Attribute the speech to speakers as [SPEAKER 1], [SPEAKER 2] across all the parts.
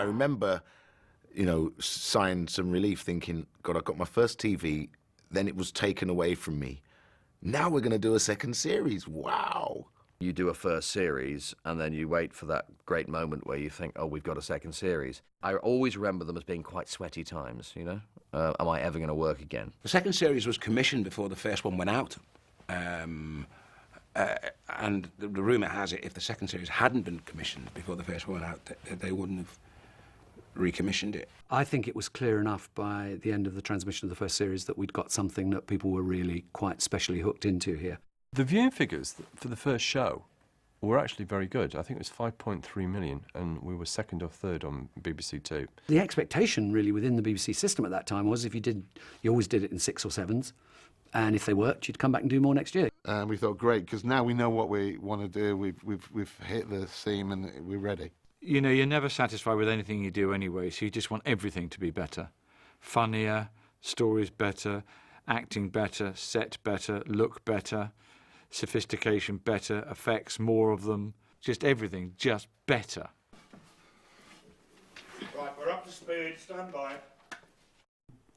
[SPEAKER 1] I remember, you know, sighing some relief, thinking, God, I got my first TV, then it was taken away from me. Now we're going to do a second series. Wow.
[SPEAKER 2] You do a first series, and then you wait for that great moment where you think, oh, we've got a second series. I always remember them as being quite sweaty times, you know? Am I ever going to work again?
[SPEAKER 3] The second series was commissioned before the first one went out. And the rumour has it, if the second series hadn't been commissioned before the first one went out, they wouldn't have recommissioned it.
[SPEAKER 4] I think it was clear enough by the end of the transmission of the first series that we'd got something that people were really quite specially hooked into here.
[SPEAKER 5] The viewing figures for the first show were actually very good. I think it was 5.3 million, and we were second or third on BBC Two.
[SPEAKER 4] The expectation really within the BBC system at that time was you always did it in 6 or 7s, and if they worked, you'd come back and do more next year.
[SPEAKER 6] And we thought, great, because now we know what we want to do. We've hit the seam and we're ready.
[SPEAKER 7] You know, you're never satisfied with anything you do anyway, so you just want everything to be better. Funnier, stories better, acting better, set better, look better, sophistication better, effects, more of them, just everything, just better.
[SPEAKER 8] Right, we're up to speed, stand by.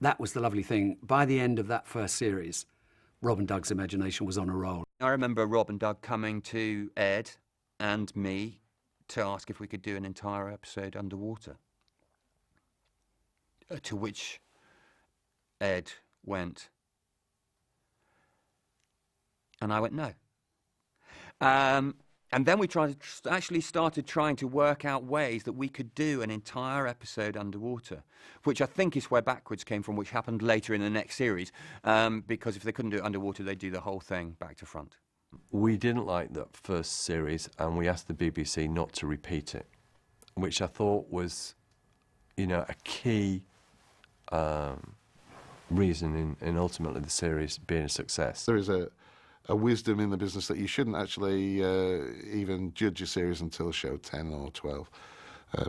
[SPEAKER 4] That was the lovely thing. By the end of that first series, Rob and Doug's imagination was on a roll.
[SPEAKER 9] I remember Rob and Doug coming to Ed and me to ask if we could do an entire episode underwater. To which Ed went, and I went, no. And then we actually started trying to work out ways that we could do an entire episode underwater, which I think is where Backwards came from, which happened later in the next series, because if they couldn't do it underwater, they'd do the whole thing back to front.
[SPEAKER 5] We didn't like that first series, and we asked the BBC not to repeat it, which I thought was, you know, a key reason in ultimately the series being a success.
[SPEAKER 6] There is a wisdom in the business that you shouldn't actually even judge a series until show 10 or 12,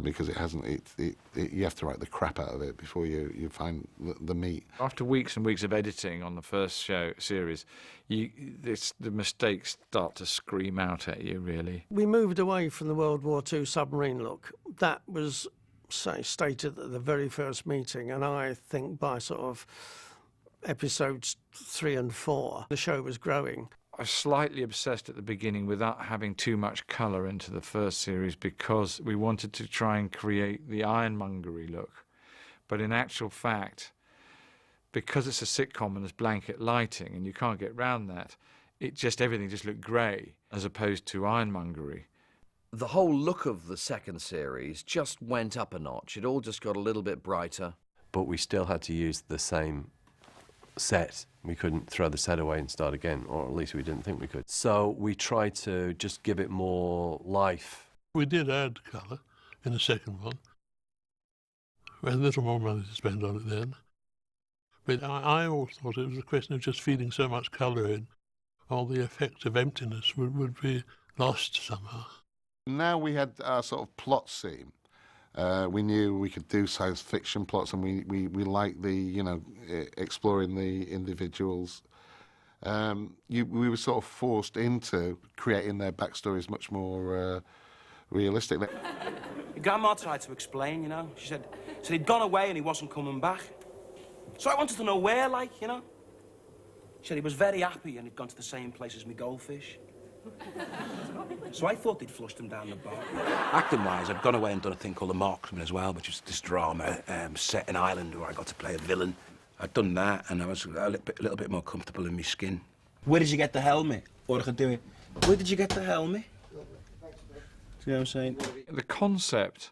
[SPEAKER 6] because it hasn't. You have to write the crap out of it before you find the meat.
[SPEAKER 7] After weeks and weeks of editing on the first series, the mistakes start to scream out at you, really.
[SPEAKER 10] We moved away from the World War II submarine look. That was, stated at the very first meeting, and I think by sort of episodes 3 and 4, the show was growing.
[SPEAKER 7] I was slightly obsessed at the beginning without having too much colour into the first series because we wanted to try and create the ironmongery look. But in actual fact, because it's a sitcom and there's blanket lighting and you can't get round that, everything just looked grey as opposed to ironmongery.
[SPEAKER 2] The whole look of the second series just went up a notch. It all just got a little bit brighter.
[SPEAKER 5] But we still had to use the same set. We couldn't throw the set away and start again, or at least we didn't think we could. So we tried to just give it more life.
[SPEAKER 11] We did add colour in the second one. We had a little more money to spend on it then. But I always thought it was a question of just feeding so much colour in, all the effect of emptiness would be lost somehow.
[SPEAKER 6] Now we had our sort of plot seam. We knew we could do science fiction plots, and we liked the, you know, exploring the individuals. We were sort of forced into creating their backstories much more realistic.
[SPEAKER 3] Grandma tried to explain, you know. She said he'd gone away and he wasn't coming back. So I wanted to know where, like, you know. She said he was very happy and he'd gone to the same place as me goldfish. So I thought they'd flushed him down the bar. Acting-wise, I'd gone away and done a thing called The Marksman as well, which was this drama set in Ireland where I got to play a villain. I'd done that, and I was a little bit more comfortable in my skin. Where did you get the helmet? What did I do? Where did you get the helmet? See what I'm saying?
[SPEAKER 7] The concept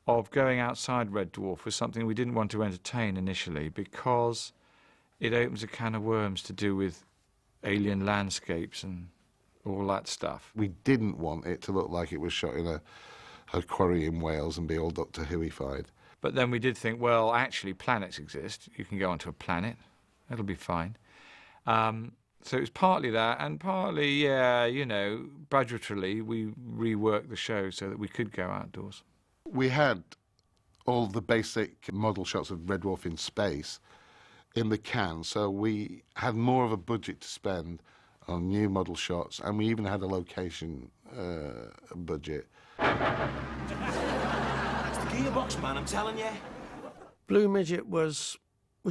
[SPEAKER 7] of going outside Red Dwarf was something we didn't want to entertain initially because it opens a can of worms to do with alien landscapes and all that stuff.
[SPEAKER 6] We didn't want it to look like it was shot in a quarry in Wales and be all Doctor Who-ified.
[SPEAKER 7] But then we did think, well, actually, planets exist. You can go onto a planet. It'll be fine. So it was partly that, and partly, yeah, you know, budgetarily, we reworked the show so that we could go outdoors.
[SPEAKER 6] We had all the basic model shots of Red Dwarf in space in the can, so we had more of a budget to spend on new model shots, and we even had a location budget.
[SPEAKER 8] That's the
[SPEAKER 3] gearbox, man, I'm telling you.
[SPEAKER 10] Blue Midget was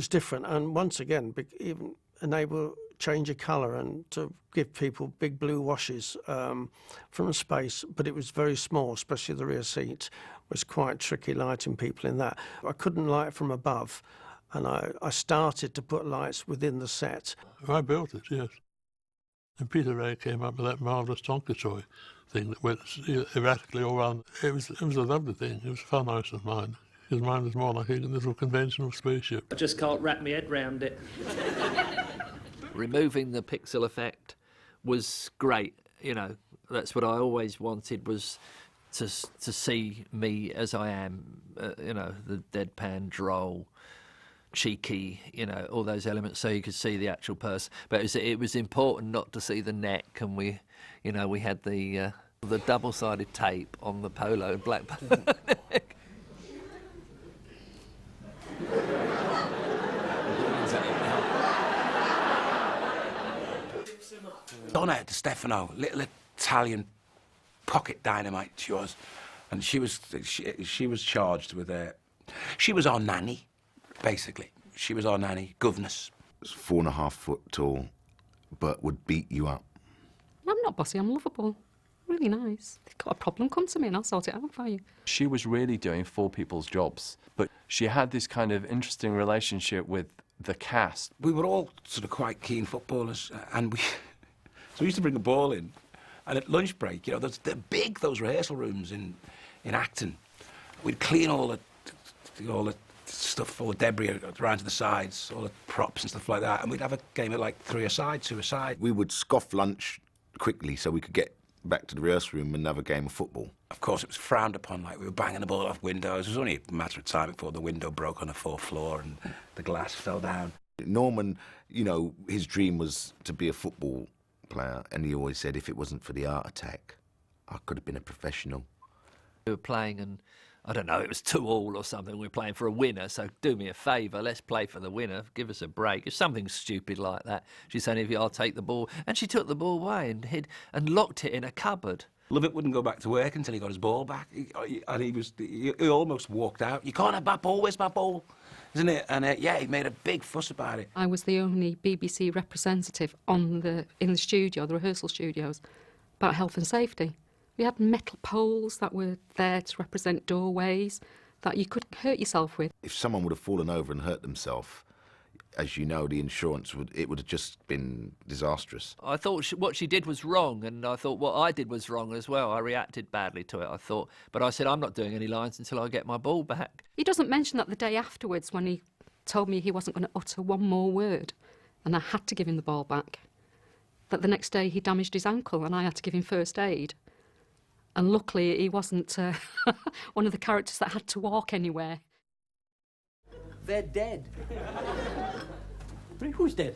[SPEAKER 10] different, and once again, even enable change of colour and to give people big blue washes from space, but it was very small, especially the rear seat. It was quite tricky lighting people in that. I couldn't light from above, and I started to put lights within the set.
[SPEAKER 11] I built it, yes. And Peter Ray came up with that marvellous Tonka toy thing that went erratically all around. It was a lovely thing. It was far nicer than mine, because mine was more like a little conventional spaceship.
[SPEAKER 12] I just can't wrap my head round it.
[SPEAKER 13] Removing the pixel effect was great. You know, that's what I always wanted, was to see me as I am. You know, the deadpan, droll, cheeky, you know, all those elements, so you could see the actual person. But it was important not to see the neck, and we had the double-sided tape on the polo, black polo neck.
[SPEAKER 14] Donna Di Stefano, little Italian pocket dynamite she was, and she was charged with she was our nanny, basically. She was our nanny, governess.
[SPEAKER 1] 4.5 foot tall, but would beat you up.
[SPEAKER 15] I'm not bossy, I'm lovable. Really nice. If you've got a problem, come to me and I'll sort it out for you.
[SPEAKER 5] She was really doing 4 people's jobs, but she had this kind of interesting relationship with the cast.
[SPEAKER 14] We were all sort of quite keen footballers, and so we used to bring a ball in, and at lunch break, you know, they're big, those rehearsal rooms in Acton. We'd clean all the stuff, all the debris around to the sides, all the props and stuff like that, and we'd have a game of like 3 a side, 2 a side.
[SPEAKER 1] We would scoff lunch quickly so we could get back to the rehearsal room and have a game of football.
[SPEAKER 14] Of course, it was frowned upon, like we were banging the ball off windows. It was only a matter of time before the window broke on the 4th floor and the glass fell down.
[SPEAKER 1] Norman, you know, his dream was to be a football player, and he always said, if it wasn't for the art attack, I could have been a professional.
[SPEAKER 13] We were playing, and I don't know, it was 2-2 or something. We were playing for a winner, so do me a favour, let's play for the winner, give us a break. It's something stupid like that. She said, if I'll take the ball. And she took the ball away and hid and locked it in a cupboard.
[SPEAKER 14] Lovett wouldn't go back to work until he got his ball back. He almost walked out. You can't have my ball, where's my ball? Isn't it? And yeah, he made a big fuss about it.
[SPEAKER 15] I was the only BBC representative in the studio, the rehearsal studios, about health and safety. We had metal poles that were there to represent doorways that you could hurt yourself with.
[SPEAKER 1] If someone would have fallen over and hurt themselves, as you know, the insurance would have just been disastrous.
[SPEAKER 13] I thought what she did was wrong, and I thought what I did was wrong as well. I reacted badly to it, I thought. But I said, I'm not doing any lines until I get my ball back.
[SPEAKER 15] He doesn't mention that the day afterwards when he told me he wasn't going to utter one more word, and I had to give him the ball back. That the next day he damaged his ankle and I had to give him first aid. And luckily he wasn't one of the characters that had to walk anywhere.
[SPEAKER 16] They're dead. Who's dead?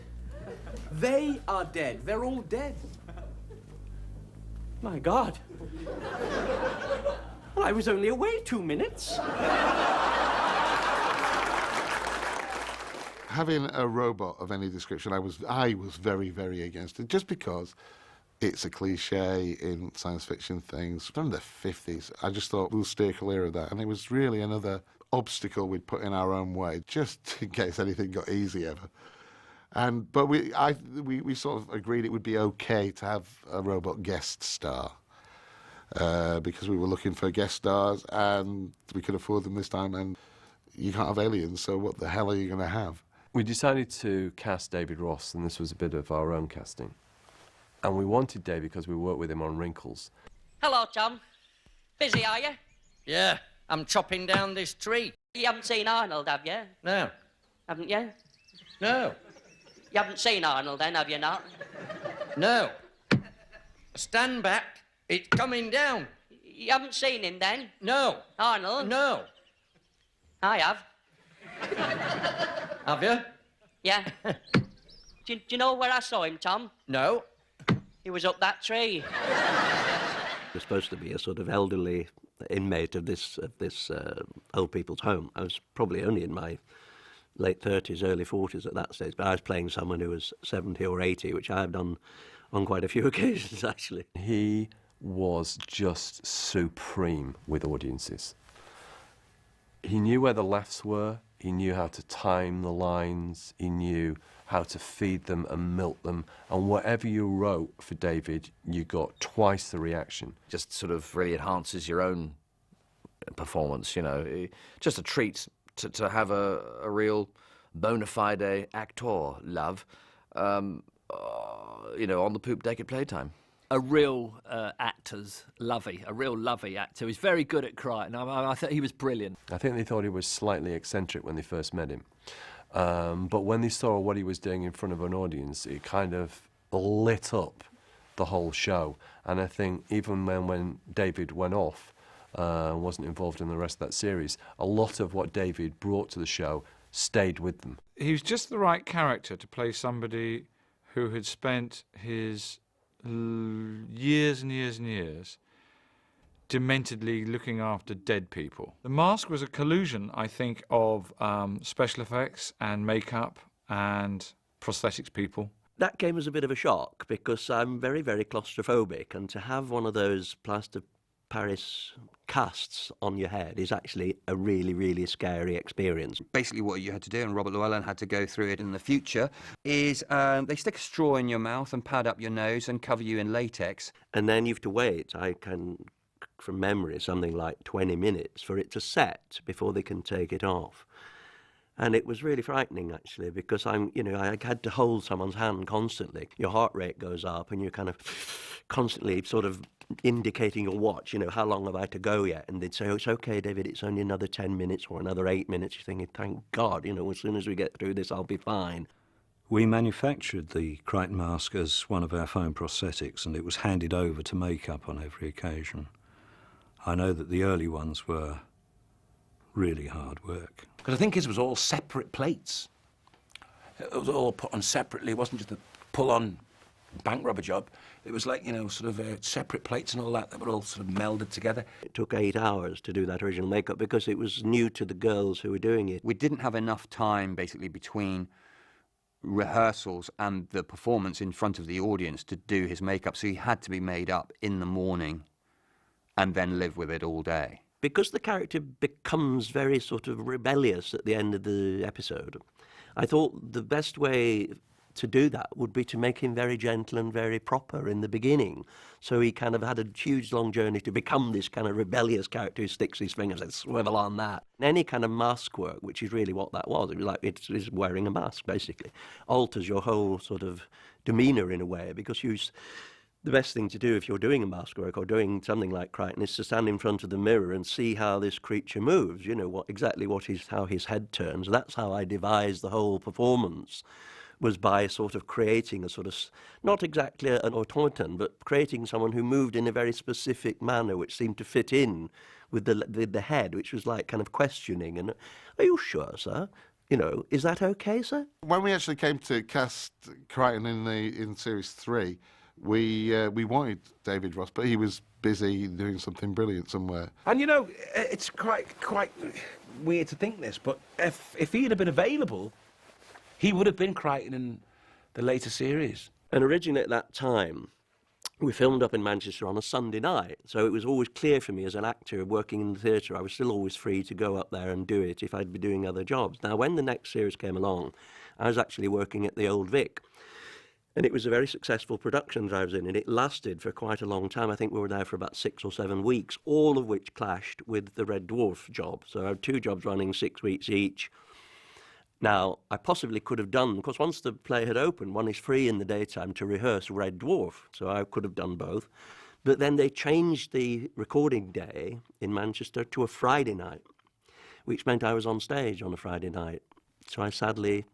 [SPEAKER 16] They are dead. They're all dead. My God. Well, I was only away 2 minutes.
[SPEAKER 6] Having a robot of any description, I was very, very against it, just because it's a cliche in science fiction things from the 50s. I just thought we'll steer clear of that, and it was really another obstacle we'd put in our own way, just in case anything got easy ever. But we sort of agreed it would be okay to have a robot guest star, because we were looking for guest stars and we could afford them this time, and you can't have aliens, so what the hell are you going to have?
[SPEAKER 5] We decided to cast David Ross, and this was a bit of our own casting. And we wanted David because we worked with him on Wrinkles.
[SPEAKER 17] Hello, Tom. Busy, are you?
[SPEAKER 16] Yeah, I'm chopping down this tree.
[SPEAKER 17] You haven't seen Arnold, have you?
[SPEAKER 16] No.
[SPEAKER 17] Haven't you?
[SPEAKER 16] No.
[SPEAKER 17] You haven't seen Arnold, then, have you not?
[SPEAKER 16] No. Stand back. It's coming down.
[SPEAKER 17] You haven't seen him, then?
[SPEAKER 16] No.
[SPEAKER 17] Arnold?
[SPEAKER 16] No.
[SPEAKER 17] I have.
[SPEAKER 16] Have you?
[SPEAKER 17] Yeah. Do you know where I saw him, Tom?
[SPEAKER 16] No.
[SPEAKER 17] He was up that tree.
[SPEAKER 18] was supposed to be a sort of elderly inmate of this old people's home. I was probably only in my late 30s, early 40s at that stage, but I was playing someone who was 70 or 80, which I have done on quite a few occasions, actually.
[SPEAKER 5] He was just supreme with audiences. He knew where the laughs were, he knew how to time the lines, he knew how to feed them and milk them, and whatever you wrote for David, you got twice the reaction.
[SPEAKER 2] Just sort of really enhances your own performance, you know. Just a treat to have a real bona fide actor, love, you know, on the poop deck at playtime.
[SPEAKER 13] A real actor's lovey, a real lovey actor. He's very good at Crichton. I thought he was brilliant.
[SPEAKER 5] I think they thought he was slightly eccentric when they first met him. But when they saw what he was doing in front of an audience, it kind of lit up the whole show. And I think even when David went off, wasn't involved in the rest of that series, a lot of what David brought to the show stayed with them.
[SPEAKER 7] He was just the right character to play somebody who had spent his years and years and years dementedly looking after dead people. The Mask was a collusion, I think, of special effects and makeup and prosthetics people.
[SPEAKER 18] That came as a bit of a shock because I'm very, very claustrophobic, and to have one of those plaster Paris casts on your head is actually a really, really scary experience.
[SPEAKER 9] Basically what you had to do, and Robert Llewellyn had to go through it in the future, is they stick a straw in your mouth and pad up your nose and cover you in latex.
[SPEAKER 18] And then you have to wait, I can, from memory, something like 20 minutes for it to set before they can take it off. And it was really frightening, actually, because I had to hold someone's hand constantly. Your heart rate goes up and you're kind of constantly sort of indicating your watch, how long have I to go yet? And they'd say, oh, it's okay, David, it's only another 10 minutes or another 8 minutes. You're thinking, thank God, as soon as we get through this, I'll be fine.
[SPEAKER 19] We manufactured the Crichton mask as one of our foam prosthetics, and it was handed over to makeup on every occasion. I know that the early ones were really hard work.
[SPEAKER 14] Because I think his was all separate plates. It was all put on separately. It wasn't just a pull-on bank robber job. It was like, sort of separate plates and all that were all sort of melded together.
[SPEAKER 18] It took 8 hours to do that original makeup because it was new to the girls who were doing it.
[SPEAKER 9] We didn't have enough time, basically, between rehearsals and the performance in front of the audience to do his makeup, so he had to be made up in the morning and then live with it all day.
[SPEAKER 18] Because the character becomes very sort of rebellious at the end of the episode, I thought the best way to do that would be to make him very gentle and very proper in the beginning. So he kind of had a huge long journey to become this kind of rebellious character who sticks his fingers and swivel on that. Any kind of mask work, which is really what that was, it was like it's wearing a mask, basically, alters your whole sort of demeanour in a way, because the best thing to do if you're doing a mask work or doing something like Crichton is to stand in front of the mirror and see how this creature moves, how his head turns. That's how I devised the whole performance, was by sort of creating a sort of, not exactly an automaton, but creating someone who moved in a very specific manner which seemed to fit in with the head, which was like kind of questioning. And, are you sure, sir? Is that okay, sir?
[SPEAKER 6] When we actually came to cast Crichton in Series 3, we wanted David Ross, but he was busy doing something brilliant somewhere.
[SPEAKER 14] And it's quite weird to think this, but if he had been available, he would have been Crichton in the later series.
[SPEAKER 18] And originally at that time, we filmed up in Manchester on a Sunday night, so it was always clear for me as an actor working in the theatre, I was still always free to go up there and do it if I'd be doing other jobs. Now, when the next series came along, I was actually working at the Old Vic. And it was a very successful production that I was in, and it lasted for quite a long time. I think we were there for about 6 or 7 weeks, all of which clashed with the Red Dwarf job. So I had 2 jobs running 6 weeks each. Now, I possibly could have done, because once the play had opened, one is free in the daytime to rehearse Red Dwarf, so I could have done both. But then they changed the recording day in Manchester to a Friday night, which meant I was on stage on a Friday night. So I sadly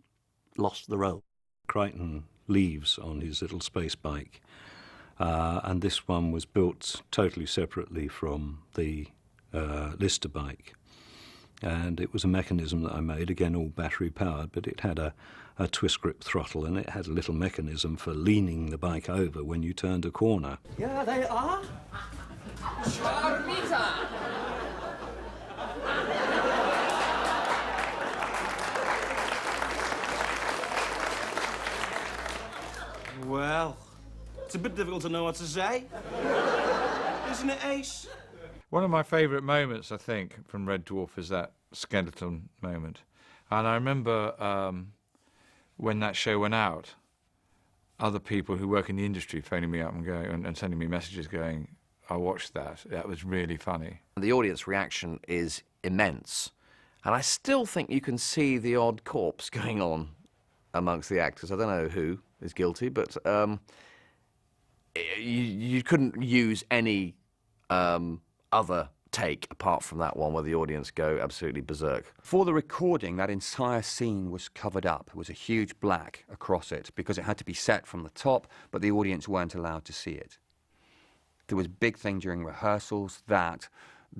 [SPEAKER 18] lost the role.
[SPEAKER 19] Crichton leaves on his little space bike, and this one was built totally separately from the Lister bike. And it was a mechanism that I made, again all battery powered, but it had a twist grip throttle, and it had a little mechanism for leaning the bike over when you turned a corner.
[SPEAKER 16] Yeah, they are. Charmita!
[SPEAKER 3] Well, it's a bit difficult to know what to say. Isn't it, Ace?
[SPEAKER 7] One of my favourite moments, I think, from Red Dwarf is that skeleton moment. And I remember when that show went out, other people who work in the industry phoning me up and going and sending me messages going, I watched that. That was really funny.
[SPEAKER 2] The audience reaction is immense. And I still think you can see the odd corpse going on amongst the actors. I don't know who is guilty, but you couldn't use any other take apart from that one where the audience go absolutely berserk.
[SPEAKER 9] For the recording, that entire scene was covered up. There was a huge black across it because it had to be set from the top, but the audience weren't allowed to see it. There was a big thing during rehearsals that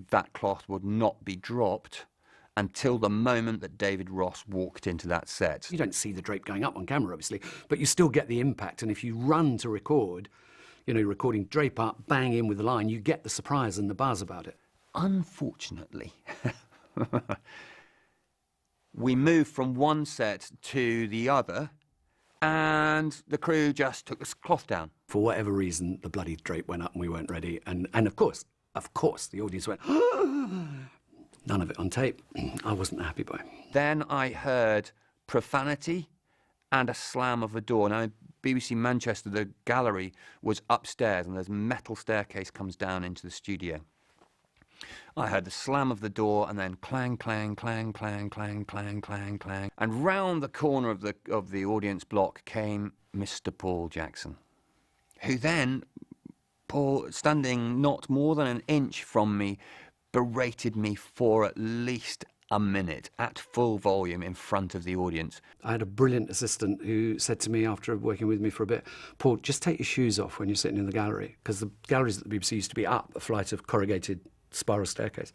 [SPEAKER 9] that cloth would not be dropped until the moment that David Ross walked into that set.
[SPEAKER 4] You don't see the drape going up on camera, obviously, but you still get the impact. And if you run to record, you know, recording drape up, bang in with the line, you get the surprise and the buzz about it.
[SPEAKER 9] Unfortunately, we moved from one set to the other, and the crew just took the cloth down.
[SPEAKER 4] For whatever reason, the bloody drape went up and we weren't ready. And of course, the audience went, none of it on tape. I wasn't happy by it.
[SPEAKER 9] Then I heard profanity and a slam of a door. Now, BBC Manchester, the gallery was upstairs, and there's a metal staircase comes down into the studio. I heard the slam of the door and then clang, clang, clang, clang, clang, clang, clang, clang. And round the corner of the audience block came Mr. Paul Jackson, who then, Paul, standing not more than an inch from me, berated me for at least a minute at full volume in front of the audience.
[SPEAKER 4] I had a brilliant assistant who said to me after working with me for a bit, Paul, just take your shoes off when you're sitting in the gallery, because the galleries at the BBC used to be up a flight of corrugated spiral staircase.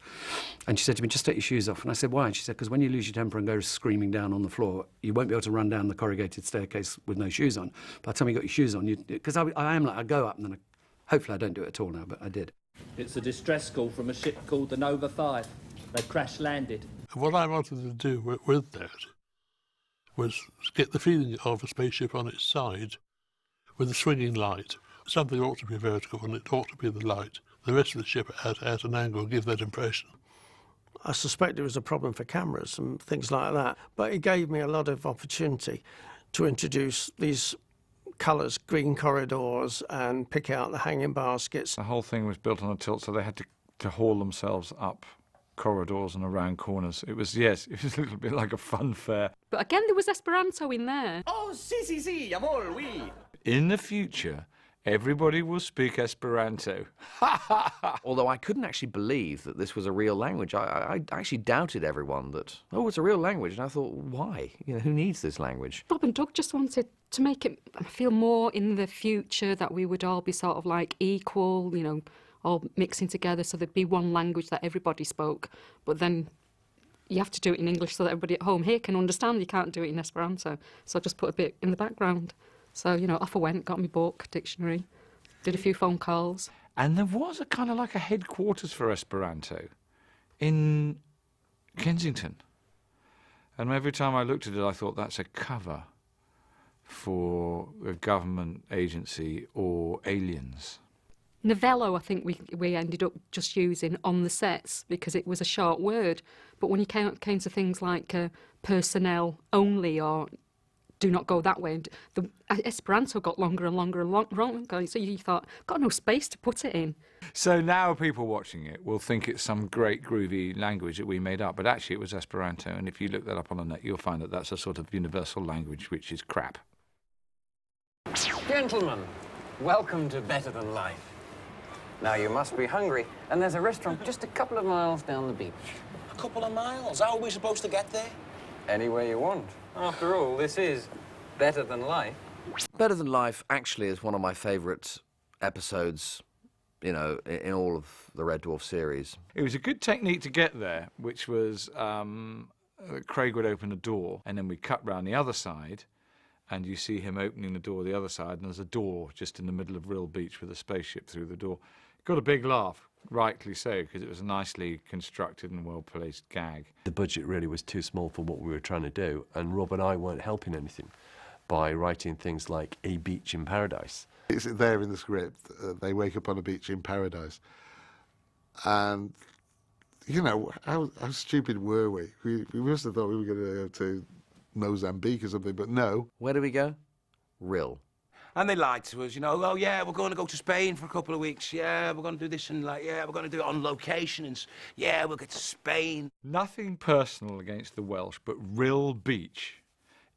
[SPEAKER 4] And she said to me, just take your shoes off. And I said, why? And she said, because when you lose your temper and go screaming down on the floor, you won't be able to run down the corrugated staircase with no shoes on. By the time you got your shoes on, because I am like, I go up and then hopefully I don't do it at all now, but I did.
[SPEAKER 12] It's a distress call from a ship called the Nova 5. They crash-landed.
[SPEAKER 11] What I wanted to do with that was get the feeling of a spaceship on its side with a swinging light. Something ought to be vertical and it ought to be the light. The rest of the ship at an angle give that impression.
[SPEAKER 10] I suspect it was a problem for cameras and things like that, but it gave me a lot of opportunity to introduce these colours, green corridors, and pick out the hanging baskets.
[SPEAKER 7] The whole thing was built on a tilt, so they had to haul themselves up corridors and around corners. It was a little bit like a fun fair.
[SPEAKER 15] But again, there was Esperanto in there.
[SPEAKER 16] Oh, sí, amor, oui.
[SPEAKER 7] In the future, everybody will speak Esperanto.
[SPEAKER 2] Although I couldn't actually believe that this was a real language. I actually doubted everyone that, oh, it's a real language. And I thought, why? You know, who needs this language?
[SPEAKER 15] Bob and Doug just wanted to make it feel more in the future, that we would all be sort of like equal, you know, all mixing together, so there'd be one language that everybody spoke. But then you have to do it in English so that everybody at home here can understand. You can't do it in Esperanto. So I just put a bit in the background. So, you know, off I went, got my book, dictionary, did a few phone calls.
[SPEAKER 7] And there was a kind of like a headquarters for Esperanto in Kensington. And every time I looked at it, I thought that's a cover for a government agency or aliens.
[SPEAKER 15] Novello, I think we ended up just using on the sets because it was a short word. But when you came to things like personnel only or do not go that way, the Esperanto got longer and longer and longer. So you thought, got no space to put it in.
[SPEAKER 7] So now people watching it will think it's some great groovy language that we made up, but actually it was Esperanto. And if you look that up on the net, you'll find that that's a sort of universal language, which is crap.
[SPEAKER 20] Gentlemen, welcome to Better Than Life. Now, you must be hungry, and there's a restaurant just a couple of miles down the beach.
[SPEAKER 3] A couple of miles? How are we supposed to get there?
[SPEAKER 20] Anywhere you want. After all, this is Better Than Life.
[SPEAKER 2] Better Than Life actually is one of my favourite episodes, you know, in all of the Red Dwarf series.
[SPEAKER 7] It was a good technique to get there, which was Craig would open a door, and then we cut round the other side, and you see him opening the door the other side, and there's a door just in the middle of Rill Beach with a spaceship through the door. Got a big laugh, rightly so, because it was a nicely constructed and well-placed gag.
[SPEAKER 5] The budget really was too small for what we were trying to do, and Rob and I weren't helping anything by writing things like A Beach in Paradise.
[SPEAKER 6] It's there in the script. They wake up on a beach in paradise. And you know, how stupid were we? We must have thought we were going to go to Mozambique or something, but no.
[SPEAKER 2] Where do we go? Rhyl.
[SPEAKER 14] And they lied to us, you know, oh, yeah, we're going to go to Spain for a couple of weeks. Yeah, we're going to do this and, like, yeah, we're going to do it on location. And, yeah, we'll get to Spain.
[SPEAKER 7] Nothing personal against the Welsh, but Rhyl Beach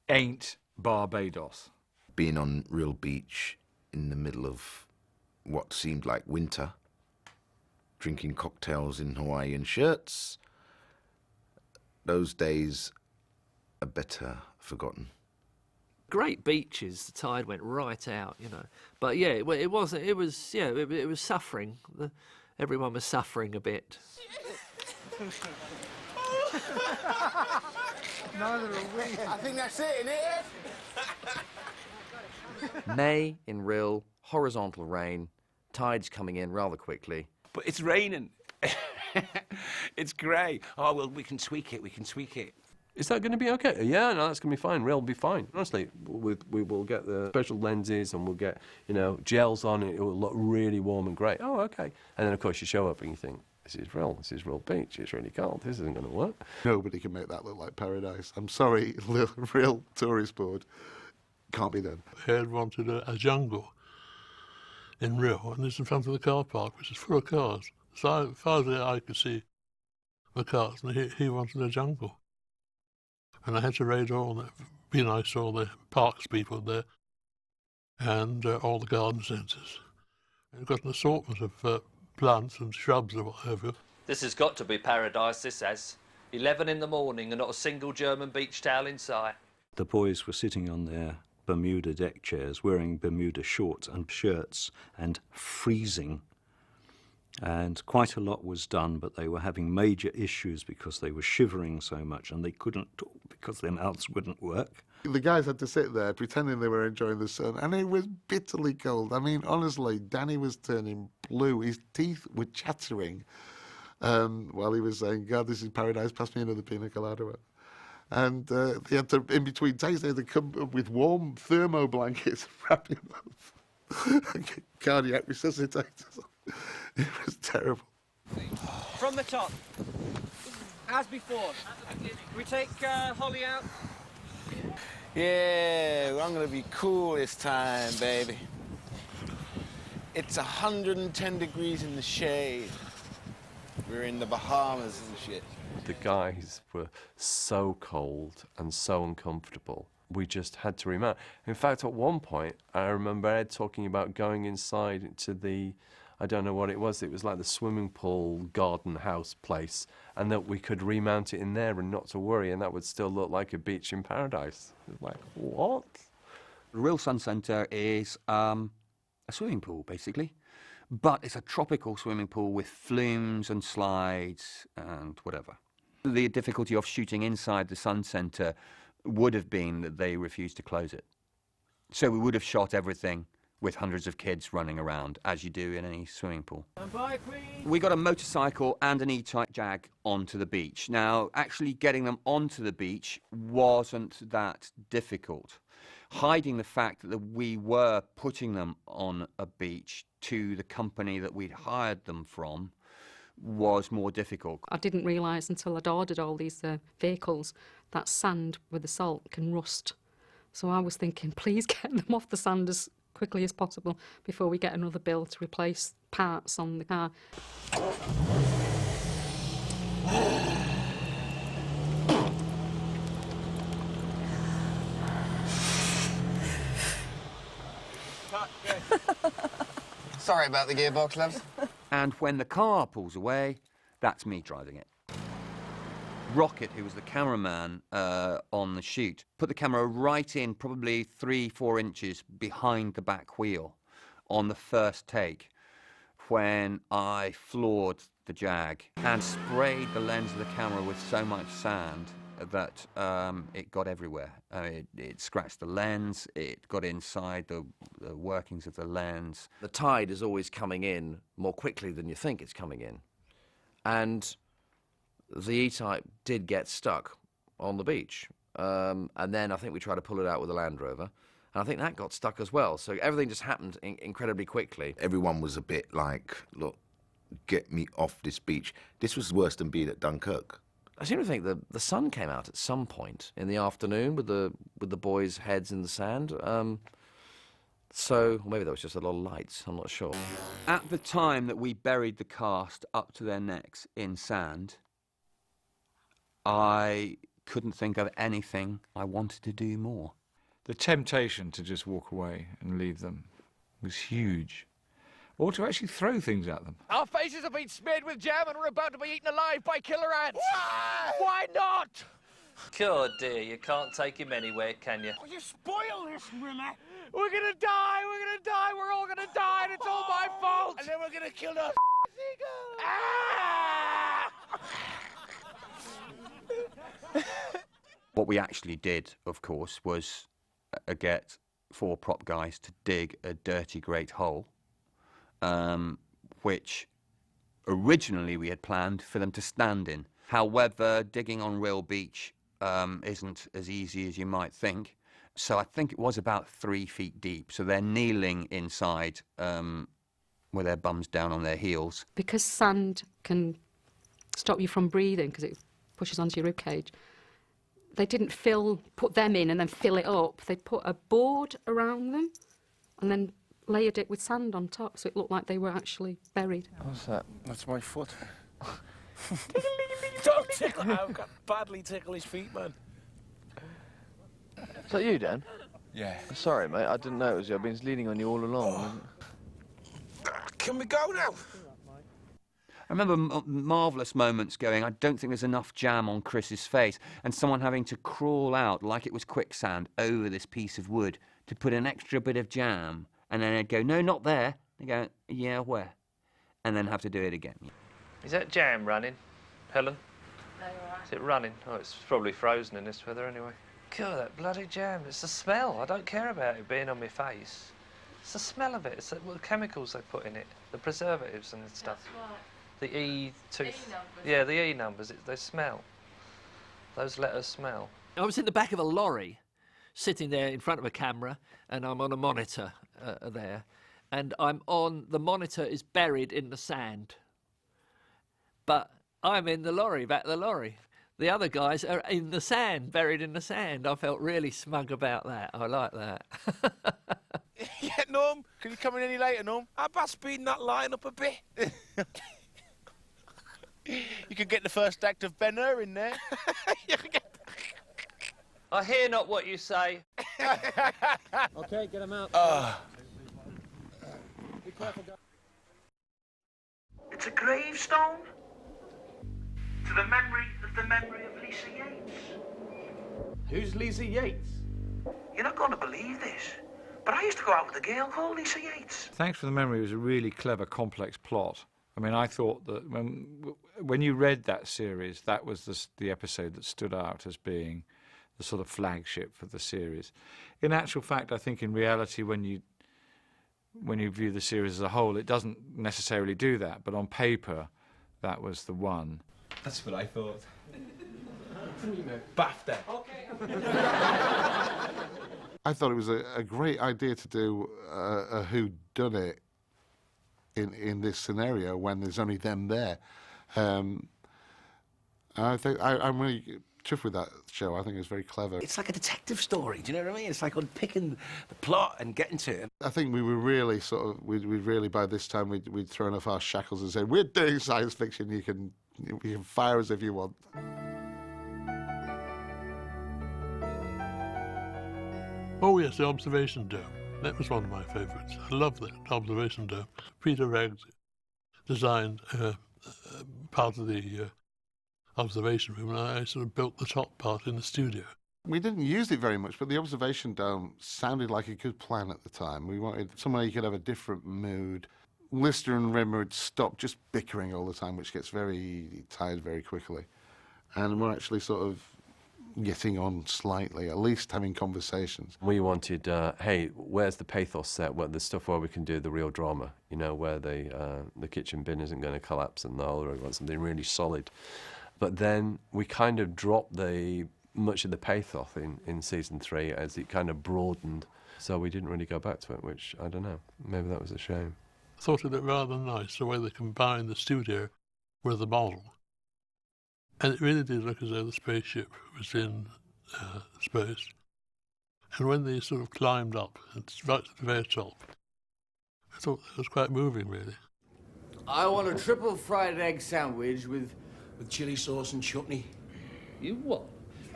[SPEAKER 7] ain't Barbados.
[SPEAKER 1] Being on Rhyl Beach in the middle of what seemed like winter, drinking cocktails in Hawaiian shirts, those days are better forgotten.
[SPEAKER 13] Great beaches, the tide went right out, you know. But yeah, it was suffering. Everyone was suffering a bit.
[SPEAKER 21] Neither are we. I think that's it, innit?
[SPEAKER 2] May in Rhyl, horizontal rain, tides coming in rather quickly.
[SPEAKER 14] But it's raining. It's grey. Oh, well, we can tweak it,
[SPEAKER 5] Is that going to be okay? Yeah, no, that's going to be fine. Rhyl will be fine. Honestly, we will get the special lenses and we'll get, you know, gels on it. It will look really warm and great. Oh, okay. And then, of course, you show up and you think, this is Rhyl Beach. It's really cold. This isn't going to work.
[SPEAKER 6] Nobody can make that look like paradise. I'm sorry, Rhyl Tourist Board. Can't be done.
[SPEAKER 11] Ed wanted a jungle in Rhyl, and it's in front of the car park, which is full of cars. So as far as the eye could see the cars, and he wanted a jungle. And I had to raid be nice to all the parks people there and all the garden centres. We've got an assortment of plants and shrubs or whatever.
[SPEAKER 22] This has got to be paradise, this has. 11 in the morning and not a single German beach towel in sight.
[SPEAKER 19] The boys were sitting on their Bermuda deck chairs, wearing Bermuda shorts and shirts and freezing. And quite a lot was done, but they were having major issues because they were shivering so much and they couldn't talk because their mouths wouldn't work.
[SPEAKER 6] The guys had to sit there pretending they were enjoying the sun, and it was bitterly cold. I mean, honestly, Danny was turning blue. His teeth were chattering while he was saying, God, this is paradise, pass me another pina colada. And they had to, in between takes, they had to come up with warm thermo blankets, wrap him up, cardiac resuscitators. It was terrible.
[SPEAKER 16] From the top, as before. We take Holly out.
[SPEAKER 21] Yeah, I'm gonna be cool this time, baby. It's 110 degrees in the shade. We're in the Bahamas and shit.
[SPEAKER 5] The guys were so cold and so uncomfortable. We just had to remount. In fact, at one point, I remember Ed talking about going inside to the, I don't know what it was like the swimming pool, garden house place, and that we could remount it in there and not to worry, and that would still look like a beach in paradise. Like, what?
[SPEAKER 9] Rhyl Sun Centre is a swimming pool, basically. But it's a tropical swimming pool with flumes and slides and whatever. The difficulty of shooting inside the Sun Centre would have been that they refused to close it. So we would have shot everything with hundreds of kids running around, as you do in any swimming pool. We got a motorcycle and an E-Type Jag onto the beach. Now, actually getting them onto the beach wasn't that difficult. Hiding the fact that we were putting them on a beach to the company that we'd hired them from was more difficult.
[SPEAKER 15] I didn't realise until I'd ordered all these vehicles that sand with the salt can rust. So I was thinking, please get them off the sand as quickly as possible before we get another bill to replace parts on the car.
[SPEAKER 20] Sorry about the gearbox, loves.
[SPEAKER 9] And when the car pulls away, that's me driving it. Rocket, who was the cameraman on the shoot, put the camera right in, probably 3-4 inches behind the back wheel on the first take when I floored the Jag and sprayed the lens of the camera with so much sand that it got everywhere. It scratched the lens, it got inside the workings of the lens.
[SPEAKER 2] The tide is always coming in more quickly than you think it's coming in. And the E-Type did get stuck on the beach. And then I think we tried to pull it out with a Land Rover. And I think that got stuck as well. So everything just happened incredibly quickly.
[SPEAKER 1] Everyone was a bit like, look, get me off this beach. This was worse than being at Dunkirk.
[SPEAKER 2] I seem to think the sun came out at some point in the afternoon with the boys' heads in the sand. So maybe there was just a lot of lights. I'm not sure.
[SPEAKER 9] At the time that we buried the cast up to their necks in sand, I couldn't think of anything I wanted to do more.
[SPEAKER 7] The temptation to just walk away and leave them was huge. Or to actually throw things at them.
[SPEAKER 8] Our faces have been smeared with jam and we're about to be eaten alive by killer ants. Why not?
[SPEAKER 22] God dear, you can't take him anywhere, can you?
[SPEAKER 8] Oh, you spoil this, Rimmer. We're gonna die, we're all gonna die, and it's all my fault. And then we're gonna kill those seagulls.
[SPEAKER 9] What we actually did, of course, was get 4 prop guys to dig a dirty great hole, which originally we had planned for them to stand in. However, digging on real beach isn't as easy as you might think. So I think it was about 3 feet deep. So they're kneeling inside with their bums down on their heels.
[SPEAKER 15] Because sand can stop you from breathing because it pushes onto your ribcage, they didn't put them in and then fill it up. They put a board around them and then layered it with sand on top, so it looked like they were actually buried.
[SPEAKER 21] What's that? That's my foot.
[SPEAKER 3] Don't tickle. I've got badly ticklish feet, man.
[SPEAKER 17] Is that you, Dan?
[SPEAKER 21] Yeah.
[SPEAKER 17] Sorry, mate. I didn't know it was you. I've been leaning on you all along.
[SPEAKER 3] Can we go now?
[SPEAKER 9] I remember marvellous moments going, I don't think there's enough jam on Chris's face, and someone having to crawl out like it was quicksand over this piece of wood to put an extra bit of jam, and then they'd go, no, not there. They go, yeah, where? And then have to do it again.
[SPEAKER 22] Is that jam running, Helen? No, you're right. Is it running? Oh, it's probably frozen in this weather anyway. God, that bloody jam. It's the smell. I don't care about it being on my face. It's the smell of it. It's the chemicals they put in it, the preservatives and stuff.
[SPEAKER 15] That's right.
[SPEAKER 22] The E tooth.
[SPEAKER 15] E numbers.
[SPEAKER 22] Yeah, the E numbers. They smell. Those letters smell.
[SPEAKER 13] I was in the back of a lorry, sitting there in front of a camera, and I'm on a monitor there, and the monitor is buried in the sand, but I'm in the lorry, back of the lorry. The other guys are in the sand, buried in the sand. I felt really smug about that. I like that.
[SPEAKER 3] Yeah, Norm, can you come in any later, Norm? How about speeding that line up a bit? You could get the first act of Ben Hur in there.
[SPEAKER 22] I hear not what you say.
[SPEAKER 16] Okay, get him out. Be careful, guys.
[SPEAKER 3] It's a gravestone to the memory of Lisa Yates. Who's Lisa Yates? You're not going to believe this, but I used to go out with a girl called Lisa Yates.
[SPEAKER 7] Thanks for the Memory was a really clever, complex plot. I mean, I thought that when you read that series, that was the episode that stood out as being the sort of flagship for the series. In actual fact, I think in reality, when you view the series as a whole, it doesn't necessarily do that. But on paper, that was the one.
[SPEAKER 21] That's what I thought. BAFTA.
[SPEAKER 6] I thought it was a great idea to do a whodunit in this scenario when there's only them there. I think I'm really chuffed with that show. I think it's very clever.
[SPEAKER 14] It's like a detective story, do you know what I mean? It's like unpicking the plot and getting to it.
[SPEAKER 6] I think we were really we'd really, by this time, we'd thrown off our shackles and said, we're doing science fiction, you can fire us if you want.
[SPEAKER 11] Oh yes, the observation dome. That was one of my favourites. I love that observation dome. Peter Raggs designed part of the observation room, and I sort of built the top part in the studio.
[SPEAKER 6] We didn't use it very much, but the observation dome sounded like a good plan at the time. We wanted somewhere you could have a different mood. Lister and Rimmer would stop just bickering all the time, which gets very tired very quickly. And we're actually sort of getting on slightly, at least having conversations.
[SPEAKER 5] We wanted, hey, where's the pathos set? Where the stuff where we can do the real drama, you know, where the kitchen bin isn't going to collapse and all. We want something really solid. But then we kind of dropped much of the pathos in season 3 as it kind of broadened. So we didn't really go back to it, which, I don't know, maybe that was a shame.
[SPEAKER 11] thought it looked rather nice, the way they combined the studio with the model. And it really did look as though the spaceship was in space. And when they sort of climbed up, it's right to the very top, I thought that was quite moving, really.
[SPEAKER 4] I want a triple fried egg sandwich with
[SPEAKER 3] chili sauce and chutney.
[SPEAKER 12] You what?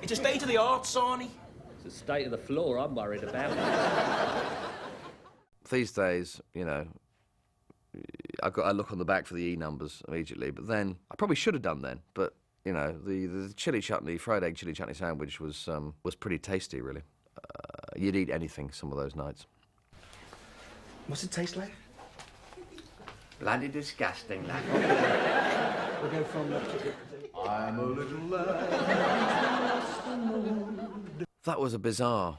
[SPEAKER 3] It's a state of the art, Sarnie.
[SPEAKER 12] It's the state of the floor I'm worried about.
[SPEAKER 2] These days, you know, I look on the back for the E numbers immediately, but then I probably should have done then. But you know, the chili chutney, fried egg chili chutney sandwich was pretty tasty, really. You'd eat anything some of those nights.
[SPEAKER 3] What's it taste like?
[SPEAKER 4] Bloody disgusting, that.
[SPEAKER 3] We'll go from left to right.
[SPEAKER 4] I'm a little lad.
[SPEAKER 2] That was a bizarre.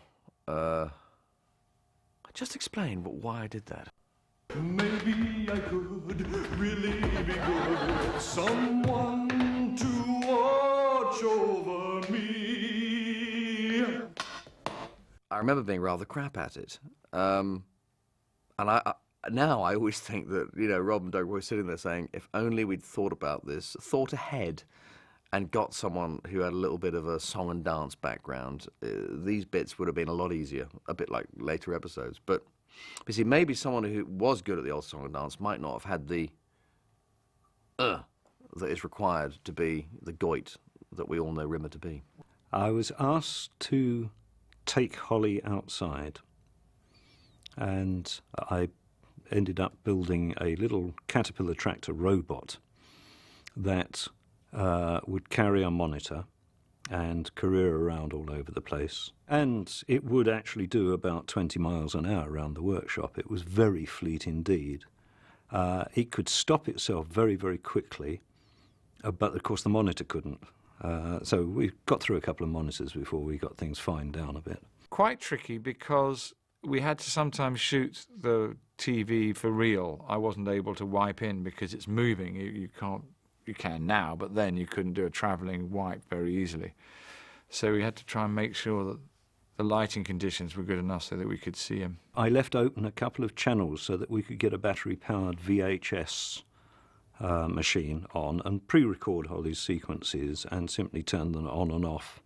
[SPEAKER 2] Just explain why I did that.
[SPEAKER 8] Maybe I could really be good. Someone to watch over me.
[SPEAKER 2] I remember being rather crap at it. And I now I always think that, you know, Rob and Doug were sitting there saying, if only we'd thought about this, thought ahead, and got someone who had a little bit of a song and dance background, these bits would have been a lot easier, a bit like later episodes. But you see, maybe someone who was good at the old song and dance might not have had the that is required to be the goit that we all know Rimmer to be.
[SPEAKER 19] I was asked to take Holly outside, and I ended up building a little caterpillar tractor robot that would carry a monitor and career around all over the place. And it would actually do about 20 miles an hour around the workshop. It was very fleet indeed. It could stop itself very, very quickly, but of course the monitor couldn't. So we got through a couple of monitors before we got things fined down a bit.
[SPEAKER 7] Quite tricky because we had to sometimes shoot the TV for real. I wasn't able to wipe in because it's moving. You can't. You can now, but then you couldn't do a travelling wipe very easily. So we had to try and make sure that the lighting conditions were good enough so that we could see him.
[SPEAKER 19] I left open a couple of channels so that we could get a battery-powered VHS machine on and pre-record Holly's sequences and simply turn them on and off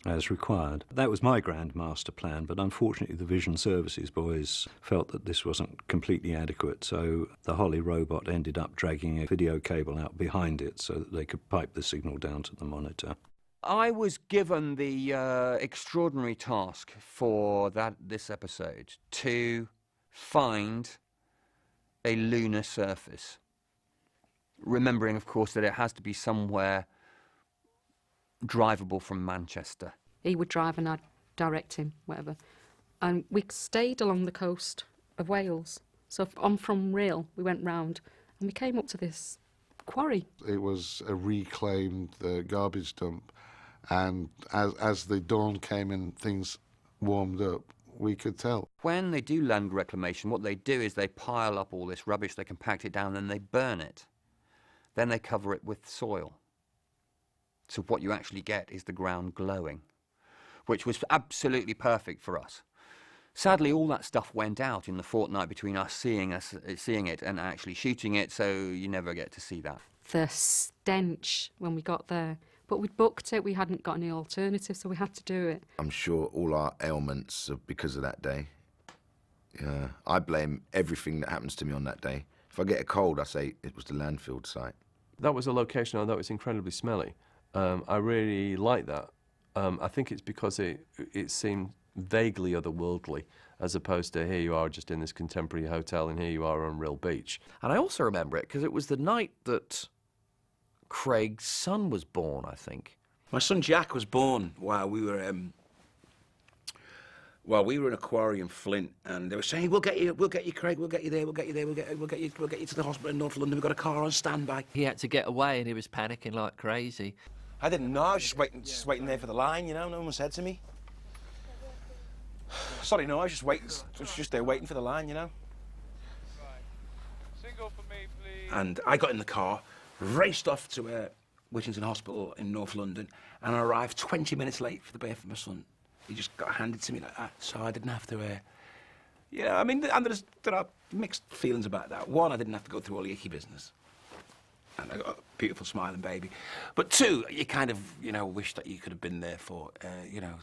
[SPEAKER 19] as required. That was my grand master plan, but unfortunately the Vision Services boys felt that this wasn't completely adequate, so the Holly robot ended up dragging a video cable out behind it so that they could pipe the signal down to the monitor.
[SPEAKER 9] I was given the extraordinary task for this episode to find a lunar surface, remembering, of course, that it has to be somewhere drivable from Manchester.
[SPEAKER 15] He would drive and I'd direct him, whatever. And we stayed along the coast of Wales. So from Rhyl, we went round and we came up to this quarry.
[SPEAKER 6] It was a reclaimed garbage dump, and as the dawn came and things warmed up, we could tell.
[SPEAKER 9] When they do land reclamation, what they do is they pile up all this rubbish, they compact it down, and they burn it. Then they cover it with soil. So what you actually get is the ground glowing, which was absolutely perfect for us. Sadly, all that stuff went out in the fortnight between us seeing it and actually shooting it, so you never get to see that.
[SPEAKER 15] The stench when we got there. But we'd booked it, we hadn't got any alternative, so we had to do it.
[SPEAKER 1] I'm sure all our ailments are because of that day. I blame everything that happens to me on that day. If I get a cold, I say it was the landfill site.
[SPEAKER 5] That was a location I thought was incredibly smelly. I really like that. I think it's because it seemed vaguely otherworldly, as opposed to here you are just in this contemporary hotel and here you are on Rhyl Beach.
[SPEAKER 2] And I also remember it because it was the night that Craig's son was born, I think.
[SPEAKER 14] My son Jack was born while we were in a quarry in Flint, and they were saying, we'll get you, Craig, we'll get you there, we'll get you to the hospital in North London, we've got a car on standby.
[SPEAKER 13] He had to get away and he was panicking like crazy.
[SPEAKER 3] I didn't know, I was just waiting there for the line, you know, no one said to me. Sorry, no, I was just there waiting for the line, you know.
[SPEAKER 22] Single for me, please.
[SPEAKER 14] And I got in the car, raced off to Whittington Hospital in North London, and I arrived 20 minutes late for the birth of my son. He just got handed to me like that, so I didn't have to Yeah, I mean, and there are mixed feelings about that. One, I didn't have to go through all the icky business. And I got a beautiful smiling baby. But two, you kind of, you know, wish that you could have been there for, you know,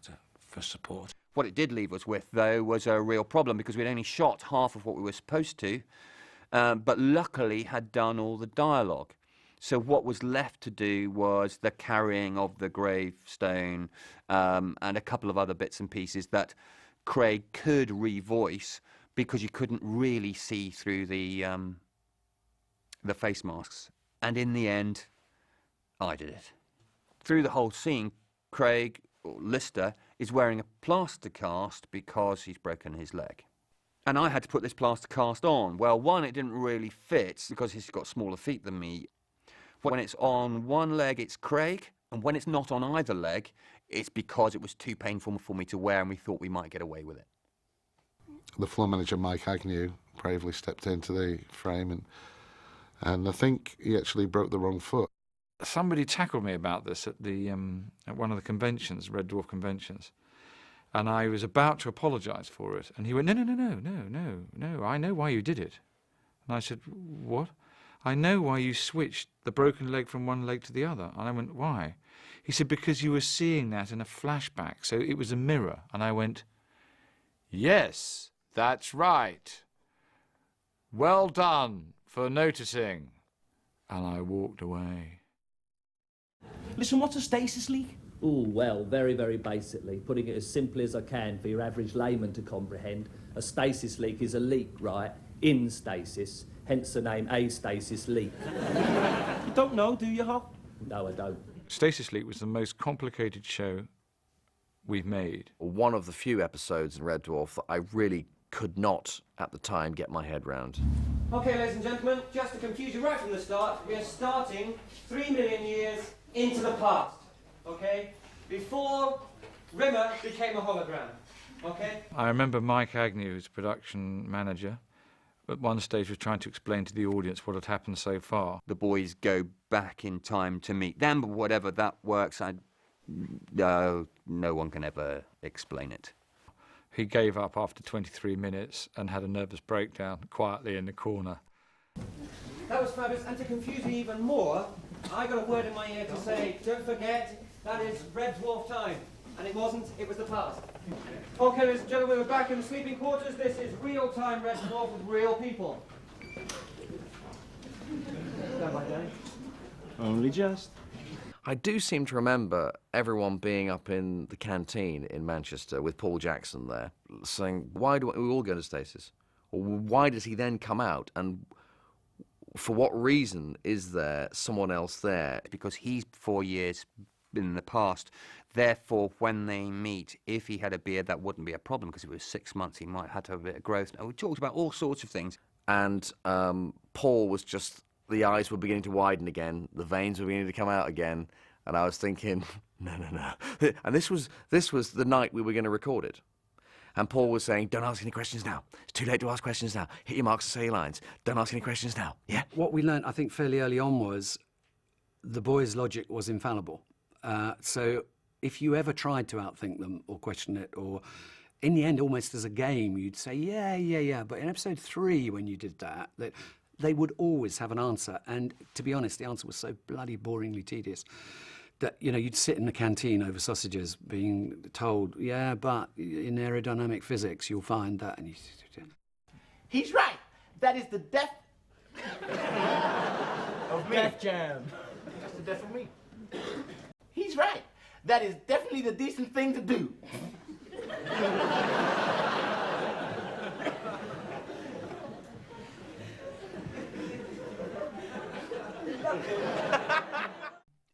[SPEAKER 14] for support.
[SPEAKER 9] What it did leave us with, though, was a real problem because we'd only shot half of what we were supposed to, but luckily had done all the dialogue. So what was left to do was the carrying of the gravestone and a couple of other bits and pieces that Craig could revoice because you couldn't really see through the face masks. And in the end, I did it. Through the whole scene, Craig, or Lister, is wearing a plaster cast because he's broken his leg. And I had to put this plaster cast on. Well, one, it didn't really fit because he's got smaller feet than me. When it's on one leg, it's Craig, and when it's not on either leg, it's because it was too painful for me to wear and we thought we might get away with it.
[SPEAKER 6] The floor manager, Mike Agnew, bravely stepped into the frame and I think he actually broke the wrong foot.
[SPEAKER 7] Somebody tackled me about this at one of the conventions, Red Dwarf conventions, and I was about to apologise for it, and he went, no, I know why you did it. And I said, what? I know why you switched the broken leg from one leg to the other. And I went, why? He said, because you were seeing that in a flashback, so it was a mirror. And I went, yes, that's right. Well done for noticing. And I walked away.
[SPEAKER 3] Listen, what's a stasis leak?
[SPEAKER 12] Oh, well, very, very basically, putting it as simply as I can for your average layman to comprehend, a stasis leak is a leak, right, in stasis, hence the name astasis leak.
[SPEAKER 3] You don't know, do you, Hal?
[SPEAKER 12] No, I don't.
[SPEAKER 7] Stasis Leak was the most complicated show we've made.
[SPEAKER 2] One of the few episodes in Red Dwarf that I really could not, at the time, get my head round.
[SPEAKER 16] Okay, ladies and gentlemen, just to confuse you right from the start, we are starting 3 million years into the past, okay? Before Rimmer became a hologram, okay?
[SPEAKER 7] I remember Mike Agnew, who's production manager, at one stage was trying to explain to the audience what had happened so far.
[SPEAKER 9] The boys go back in time to meet them, but whatever that works, no one can ever explain it.
[SPEAKER 7] He gave up after 23 minutes and had a nervous breakdown quietly in the corner.
[SPEAKER 16] That was fabulous, and to confuse you even more, I got a word in my ear to say, don't forget, that is Red Dwarf time. And it wasn't, it was the past. Okay, ladies and gentlemen, we're back in the sleeping quarters. This is real-time Red Dwarf with real people. Stand by, Danny.
[SPEAKER 3] Only just.
[SPEAKER 2] I do seem to remember everyone being up in the canteen in Manchester with Paul Jackson there, saying, why do we all go to stasis? Or why does he then come out? And for what reason is there someone else there?
[SPEAKER 9] Because he's 4 years in the past. Therefore, when they meet, if he had a beard, that wouldn't be a problem, because if it was 6 months, he might have to have a bit of growth. Now, we talked about all sorts of things.
[SPEAKER 2] And Paul was just, the eyes were beginning to widen again, the veins were beginning to come out again, and I was thinking, no. And this was the night we were going to record it. And Paul was saying, don't ask any questions now. It's too late to ask questions now. Hit your marks and say your lines. Don't ask any questions now. Yeah?
[SPEAKER 10] What we learnt, I think, fairly early on was the boys' logic was infallible. So if you ever tried to outthink them or question it, or in the end, almost as a game, you'd say, yeah. But in episode 3, when you did that, they would always have an answer. And to be honest, the answer was so bloody boringly tedious that, you know, you'd sit in the canteen over sausages being told, yeah, but in aerodynamic physics, you'll find that. And
[SPEAKER 21] He's right. That is the death of me.
[SPEAKER 3] Def Jam.
[SPEAKER 21] That's the death of me. He's right. That is definitely the decent thing to do.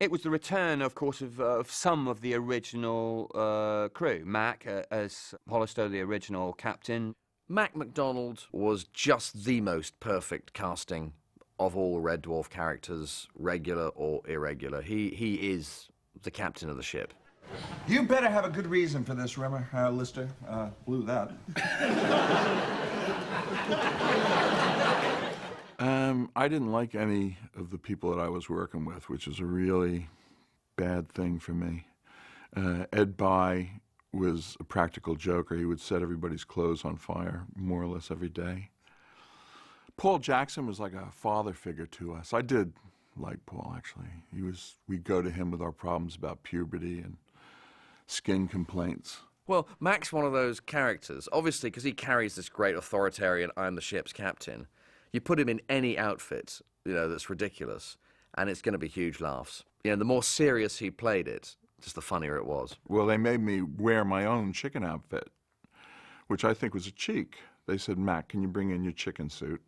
[SPEAKER 9] It was the return, of course, of some of the original crew. Mac as Hollister, the original captain.
[SPEAKER 2] Mac MacDonald was just the most perfect casting of all Red Dwarf characters, regular or irregular. He is the captain of the ship.
[SPEAKER 18] You better have a good reason for this, Rimmer, Lister. Blew that.
[SPEAKER 23] I didn't like any of the people that I was working with, which is a really bad thing for me. Ed By was a practical joker. He would set everybody's clothes on fire more or less every day. Paul Jackson was like a father figure to us. I did like Paul, actually. We'd go to him with our problems about puberty and skin complaints.
[SPEAKER 2] Well, Mac's one of those characters, obviously, because he carries this great authoritarian, I'm the ship's captain. You put him in any outfit, that's ridiculous, and it's going to be huge laughs. The more serious he played it, just the funnier it was.
[SPEAKER 23] Well, they made me wear my own chicken outfit, which I think was a cheek. They said, Mac, can you bring in your chicken suit?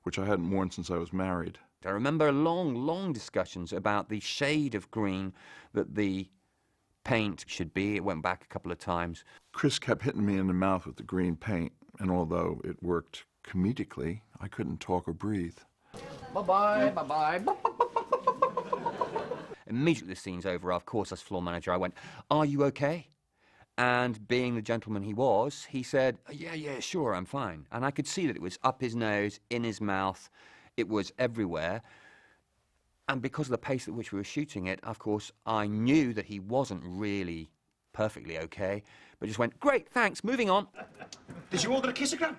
[SPEAKER 23] Which I hadn't worn since I was married.
[SPEAKER 9] I remember long, long discussions about the shade of green that the paint should be. It went back a couple of times.
[SPEAKER 23] Chris kept hitting me in the mouth with the green paint, and although it worked comedically, I couldn't talk or breathe.
[SPEAKER 9] Bye-bye, bye-bye. Immediately the scene's over, of course, as floor manager, I went, are you okay? And being the gentleman he was, he said, yeah, sure, I'm fine. And I could see that it was up his nose, in his mouth, it was everywhere. And because of the pace at which we were shooting it, of course, I knew that he wasn't really perfectly okay, but just went, great, thanks, moving on.
[SPEAKER 3] Did you order a kissogram?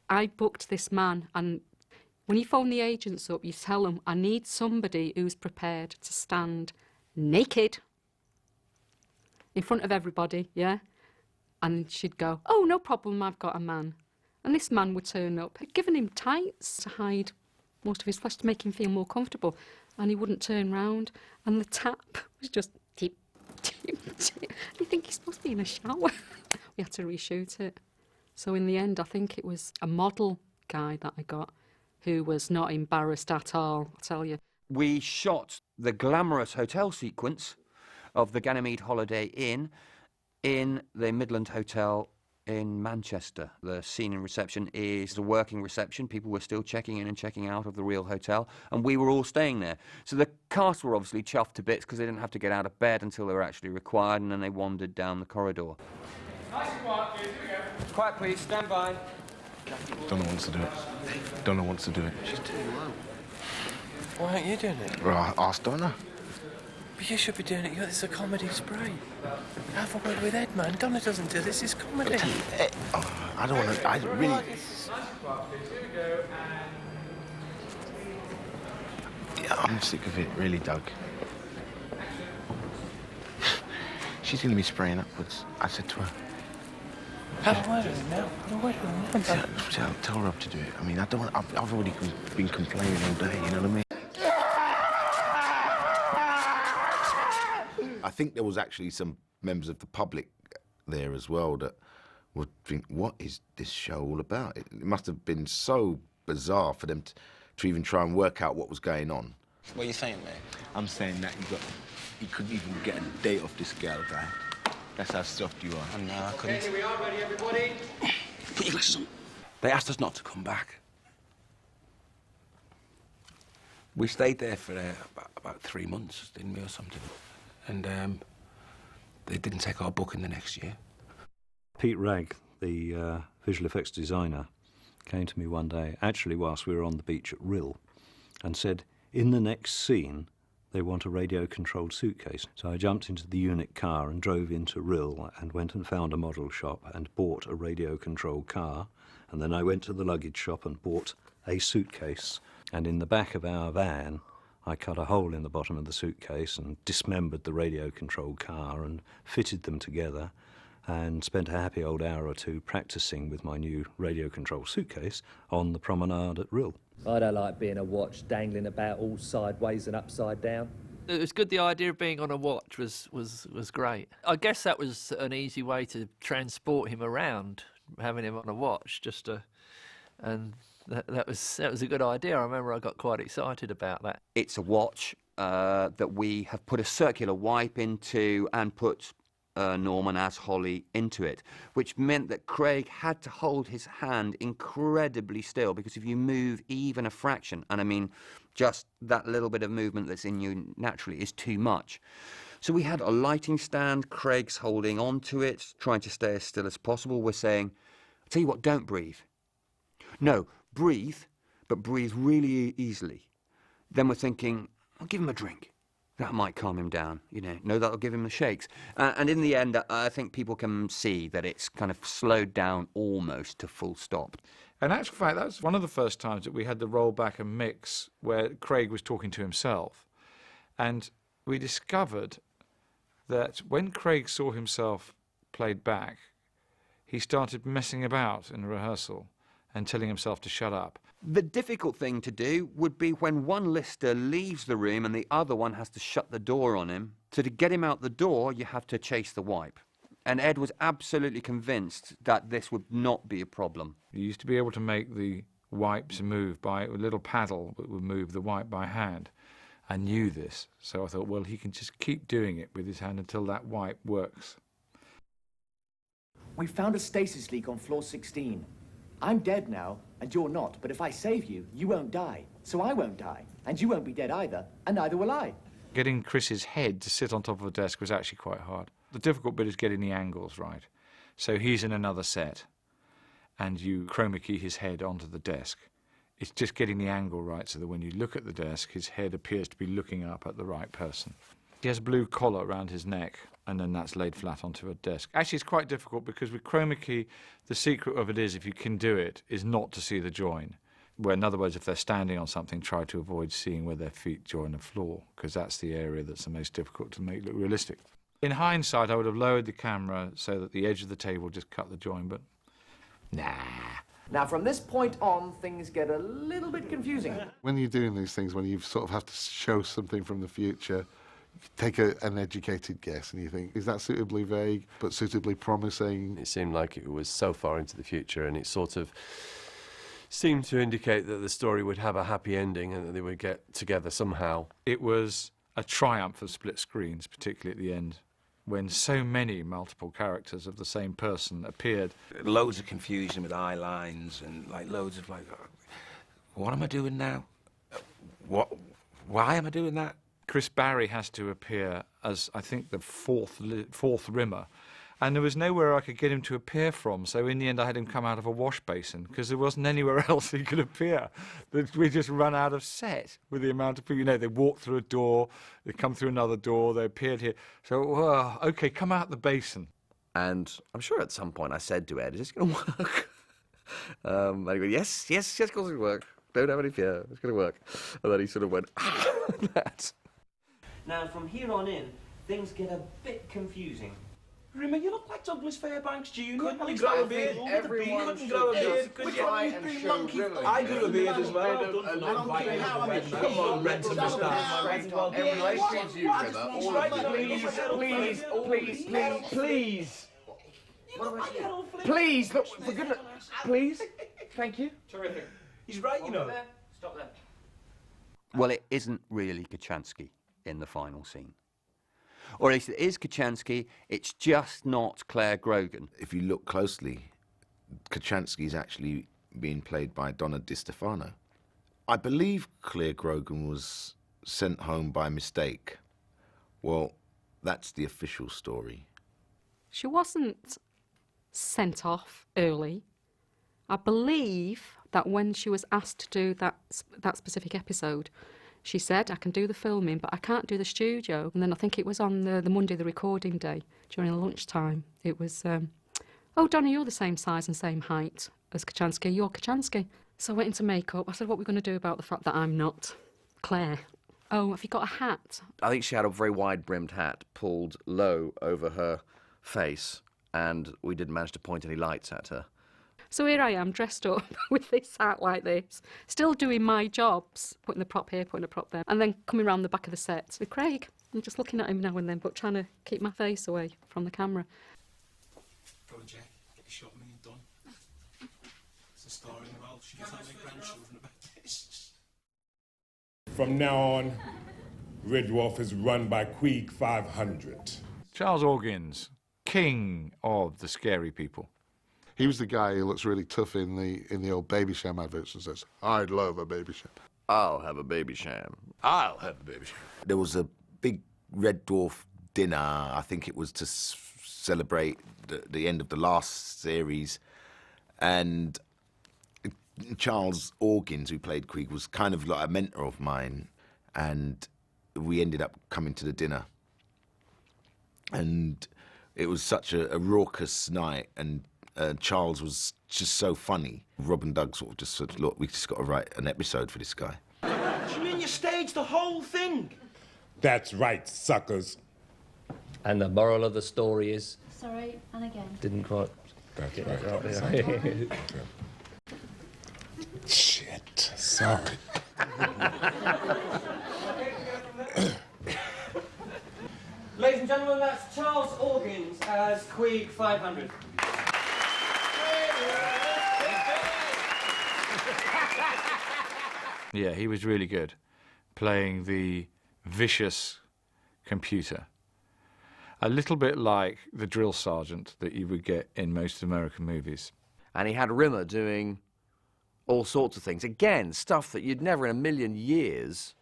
[SPEAKER 15] I booked this man, and when you phone the agents up, you tell them, I need somebody who's prepared to stand naked in front of everybody, yeah? And she'd go, oh, no problem, I've got a man. And this man would turn up, I'd given him tights to hide most of his flesh to make him feel more comfortable, and he wouldn't turn round, and the tap was just tip, tip, tip. You think he's supposed to be in a shower? We had to reshoot it. So in the end, I think it was a model guy that I got who was not embarrassed at all, I'll tell you.
[SPEAKER 9] We shot the glamorous hotel sequence of the Ganymede Holiday Inn in the Midland Hotel in Manchester. The scene in reception is a working reception. People were still checking in and checking out of the real hotel, and we were all staying there. So the cast were obviously chuffed to bits because they didn't have to get out of bed until they were actually required, and then they wandered down the corridor.
[SPEAKER 16] Nice and quiet, please. Here we go. Quiet, please. Stand by.
[SPEAKER 1] Donna wants to do it. Donna wants to do it.
[SPEAKER 16] She's too low. Why aren't you doing it?
[SPEAKER 1] Well, ask Donna.
[SPEAKER 16] But you should be doing it. It's a comedy spree. Have a word with Ed, man. Donna doesn't do this. It's comedy.
[SPEAKER 1] I don't want to. I really. Yeah, I'm sick of it, really, Doug. She's going to be spraying upwards. I said to her.
[SPEAKER 16] Have a word with him now. Have a word with him now.
[SPEAKER 1] Tell her up to do it. I mean, I don't want. I've already been complaining all day. You know what I mean? I think there was actually some members of the public there as well that would think, what is this show all about? It must have been so bizarre for them to even try and work out what was going on.
[SPEAKER 21] What are you saying, mate?
[SPEAKER 1] I'm saying that you couldn't even get a date off this girl, guy. That's how stuffed you are.
[SPEAKER 21] No, I couldn't.
[SPEAKER 16] Okay, here we are. Ready, everybody?
[SPEAKER 14] Put your glasses on. They asked us not to come back. We stayed there for about 3 months, didn't we, or something? And they didn't take our booking the next year.
[SPEAKER 19] Pete Ragg, the visual effects designer, came to me one day, actually whilst we were on the beach at Rhyl, and said, in the next scene, they want a radio-controlled suitcase. So I jumped into the unit car and drove into Rhyl and went and found a model shop and bought a radio-controlled car. And then I went to the luggage shop and bought a suitcase. And in the back of our van, I cut a hole in the bottom of the suitcase and dismembered the radio-controlled car and fitted them together and spent a happy old hour or two practising with my new radio-controlled suitcase on the promenade at Rhyl.
[SPEAKER 12] I don't like being a watch dangling about all sideways and upside down.
[SPEAKER 13] It was good. The idea of being on a watch was great. I guess that was an easy way to transport him around, having him on a watch, and that was a good idea. I remember I got quite excited about that.
[SPEAKER 9] It's a watch that we have put a circular wipe into and put Norman as Holly into it, which meant that Craig had to hold his hand incredibly still, because if you move even a fraction, and I mean just that little bit of movement that's in you naturally is too much. So we had a lighting stand, Craig's holding onto it, trying to stay as still as possible. We're saying, I'll tell you what, don't breathe. No, breathe, but breathe really easily. Then we're thinking, I'll give him a drink. That might calm him down, you know. No, that'll give him the shakes. And in the end, I think people can see that it's kind of slowed down almost to full stop.
[SPEAKER 7] In actual fact, that's one of the first times that we had the roll back and mix where Craig was talking to himself. And we discovered that when Craig saw himself played back, he started messing about in rehearsal and telling himself to shut up.
[SPEAKER 9] The difficult thing to do would be when one lister leaves the room and the other one has to shut the door on him. So to get him out the door, you have to chase the wipe. And Ed was absolutely convinced that this would not be a problem.
[SPEAKER 7] You used to be able to make the wipes move by a little paddle that would move the wipe by hand. I knew this, so I thought, well, he can just keep doing it with his hand until that wipe works.
[SPEAKER 11] We found a stasis leak on floor 16. I'm dead now, and you're not, but if I save you, you won't die. So I won't die, and you won't be dead either, and neither will I.
[SPEAKER 7] Getting Chris's head to sit on top of a desk was actually quite hard. The difficult bit is getting the angles right. So he's in another set, and you chroma key his head onto the desk. It's just getting the angle right so that when you look at the desk, his head appears to be looking up at the right person. He has a blue collar around his neck, and then that's laid flat onto a desk. Actually, it's quite difficult because with chroma key, the secret of it is, if you can do it, is not to see the join. Where, in other words, if they're standing on something, try to avoid seeing where their feet join the floor, because that's the area that's the most difficult to make look realistic. In hindsight, I would have lowered the camera so that the edge of the table just cut the join, but nah.
[SPEAKER 11] Now, from this point on, things get a little bit confusing.
[SPEAKER 6] When you're doing these things, when you sort of have to show something from the future, you take an educated guess and you think, is that suitably vague but suitably promising?
[SPEAKER 5] It seemed like it was so far into the future, and it sort of seemed to indicate that the story would have a happy ending and that they would get together somehow.
[SPEAKER 7] It was a triumph of split screens, particularly at the end, when so many multiple characters of the same person appeared.
[SPEAKER 14] Loads of confusion with eye lines and like loads of like, what am I doing now? Why am I doing that?
[SPEAKER 7] Chris Barry has to appear as, I think, the fourth rimmer. And there was nowhere I could get him to appear from, so in the end I had him come out of a wash basin, because there wasn't anywhere else he could appear. We just run out of set with the amount of people. You know, they walk through a door, they come through another door, they appeared here. So, OK, come out the basin.
[SPEAKER 2] And I'm sure at some point I said to Ed, is this going to work? And he went, yes, of course it's going to work. Don't have any fear, it's going to work. And then he sort of went, that.
[SPEAKER 11] Now, from here on in, things get a bit confusing.
[SPEAKER 3] Remember, you look like Douglas Fairbanks Jr.
[SPEAKER 4] Couldn't
[SPEAKER 3] He's
[SPEAKER 4] grow
[SPEAKER 3] got
[SPEAKER 4] a beard.
[SPEAKER 3] Everyone
[SPEAKER 4] Couldn't
[SPEAKER 3] grow a beard.
[SPEAKER 4] Could try and show Rimmer.
[SPEAKER 3] I grew a beard as well.
[SPEAKER 4] I don't care how I mean.
[SPEAKER 3] Come on, Red to the stars.
[SPEAKER 4] In relation to you, Rimmer, please, look, for goodness, please. Thank you.
[SPEAKER 3] Terrific. He's right, you know.
[SPEAKER 11] Stop there.
[SPEAKER 9] Well, it isn't really Kachansky in the final scene. Or at least it is Kachansky, it's just not Claire Grogan.
[SPEAKER 1] If you look closely, Kachansky's actually being played by Donna Di Stefano. I believe Claire Grogan was sent home by mistake. Well, that's the official story.
[SPEAKER 15] She wasn't sent off early. I believe that when she was asked to do that specific episode, she said, I can do the filming, but I can't do the studio. And then I think it was on the Monday, the recording day, during lunchtime. It was, oh, Donna, you're the same size and same height as Kachansky. You're Kachansky. So I went into makeup. I said, what are we going to do about the fact that I'm not Claire? Oh, have you got a hat?
[SPEAKER 2] I think she had a very wide-brimmed hat pulled low over her face, and we didn't manage to point any lights at her.
[SPEAKER 15] So here I am, dressed up with this hat like this, still doing my jobs, putting the prop here, putting the prop there, and then coming round the back of the set with Craig. I'm just looking at him now and then, but trying to keep my face away from the camera.
[SPEAKER 3] Go on, Jack. Get a shot of me and done. It's a story in the world. She gets out my grandchildren about this.
[SPEAKER 17] From now on, Red Dwarf is run by Queeg 500.
[SPEAKER 7] Charles Orgins, king of the scary people.
[SPEAKER 6] He was the guy who looks really tough in the old Baby Sham adverts and says, I'd love a Baby Sham.
[SPEAKER 2] I'll have a baby sham.
[SPEAKER 14] I'll have a baby sham.
[SPEAKER 1] There was a big Red Dwarf dinner. I think it was to celebrate the end of the last series. And Charles Orgins, who played Queeg, was kind of like a mentor of mine. And we ended up coming to the dinner. And it was such a raucous night, and Charles was just so funny. Rob and Doug sort of just said, look, we just got to write an episode for this guy.
[SPEAKER 3] Do you mean you staged the whole thing?
[SPEAKER 17] That's right, suckers.
[SPEAKER 12] And the moral of the story is...
[SPEAKER 8] Sorry, and again.
[SPEAKER 12] Didn't quite...
[SPEAKER 17] That's
[SPEAKER 12] get
[SPEAKER 17] right.
[SPEAKER 12] that right.
[SPEAKER 17] Shit, sorry.
[SPEAKER 16] Ladies and gentlemen, that's Charles Organs as Queeg 500.
[SPEAKER 7] Yeah, he was really good, playing the vicious computer. A little bit like the drill sergeant that you would get in most American movies.
[SPEAKER 2] And he had Rimmer doing all sorts of things. Again, stuff that you'd never in a million years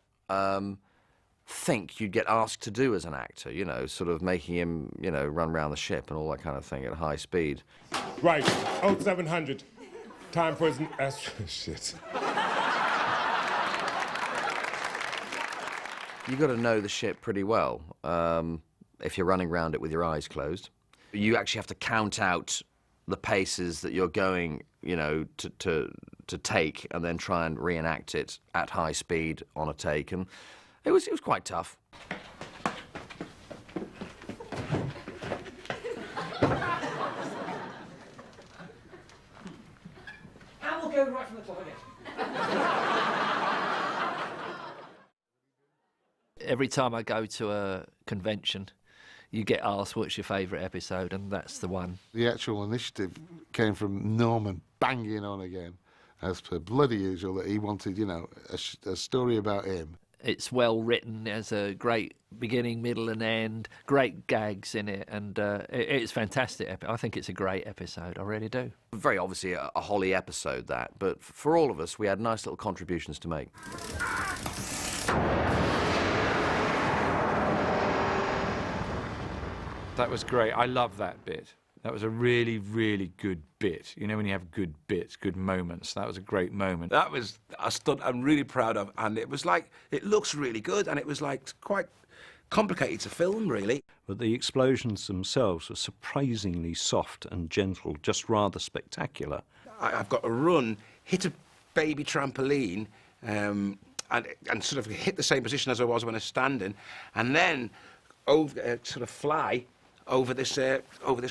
[SPEAKER 2] think you'd get asked to do as an actor, you know, sort of making him, you know, run around the ship and all that kind of thing at high speed.
[SPEAKER 17] Right, 0700. Time for his... shit.
[SPEAKER 2] You've got to know the ship pretty well if you're running around it with your eyes closed. You actually have to count out the paces that you're going, you know, to take, and then try and reenact it at high speed on a take, and it was quite tough.
[SPEAKER 16] And we'll go right from the top again.
[SPEAKER 13] Every time I go to a convention, you get asked what's your favourite episode, and that's the one.
[SPEAKER 6] The actual initiative came from Norman banging on again, as per bloody usual, that he wanted, you know, a story about him.
[SPEAKER 13] It's well written, there's a great beginning, middle and end, great gags in it, and it's fantastic. I think it's a great episode, I really do.
[SPEAKER 2] Very obviously a Holly episode, that, but for all of us, we had nice little contributions to make.
[SPEAKER 7] That was great. I love that bit. That was a really, really good bit. You know, when you have good bits, good moments. That was a great moment.
[SPEAKER 14] That was a stunt I'm really proud of, and it was like, it looks really good, and it was like quite complicated to film, really.
[SPEAKER 19] But the explosions themselves were surprisingly soft and gentle, just rather spectacular.
[SPEAKER 14] I've got to run, hit a baby trampoline, and sort of hit the same position as I was when I was standing, and then sort of fly over this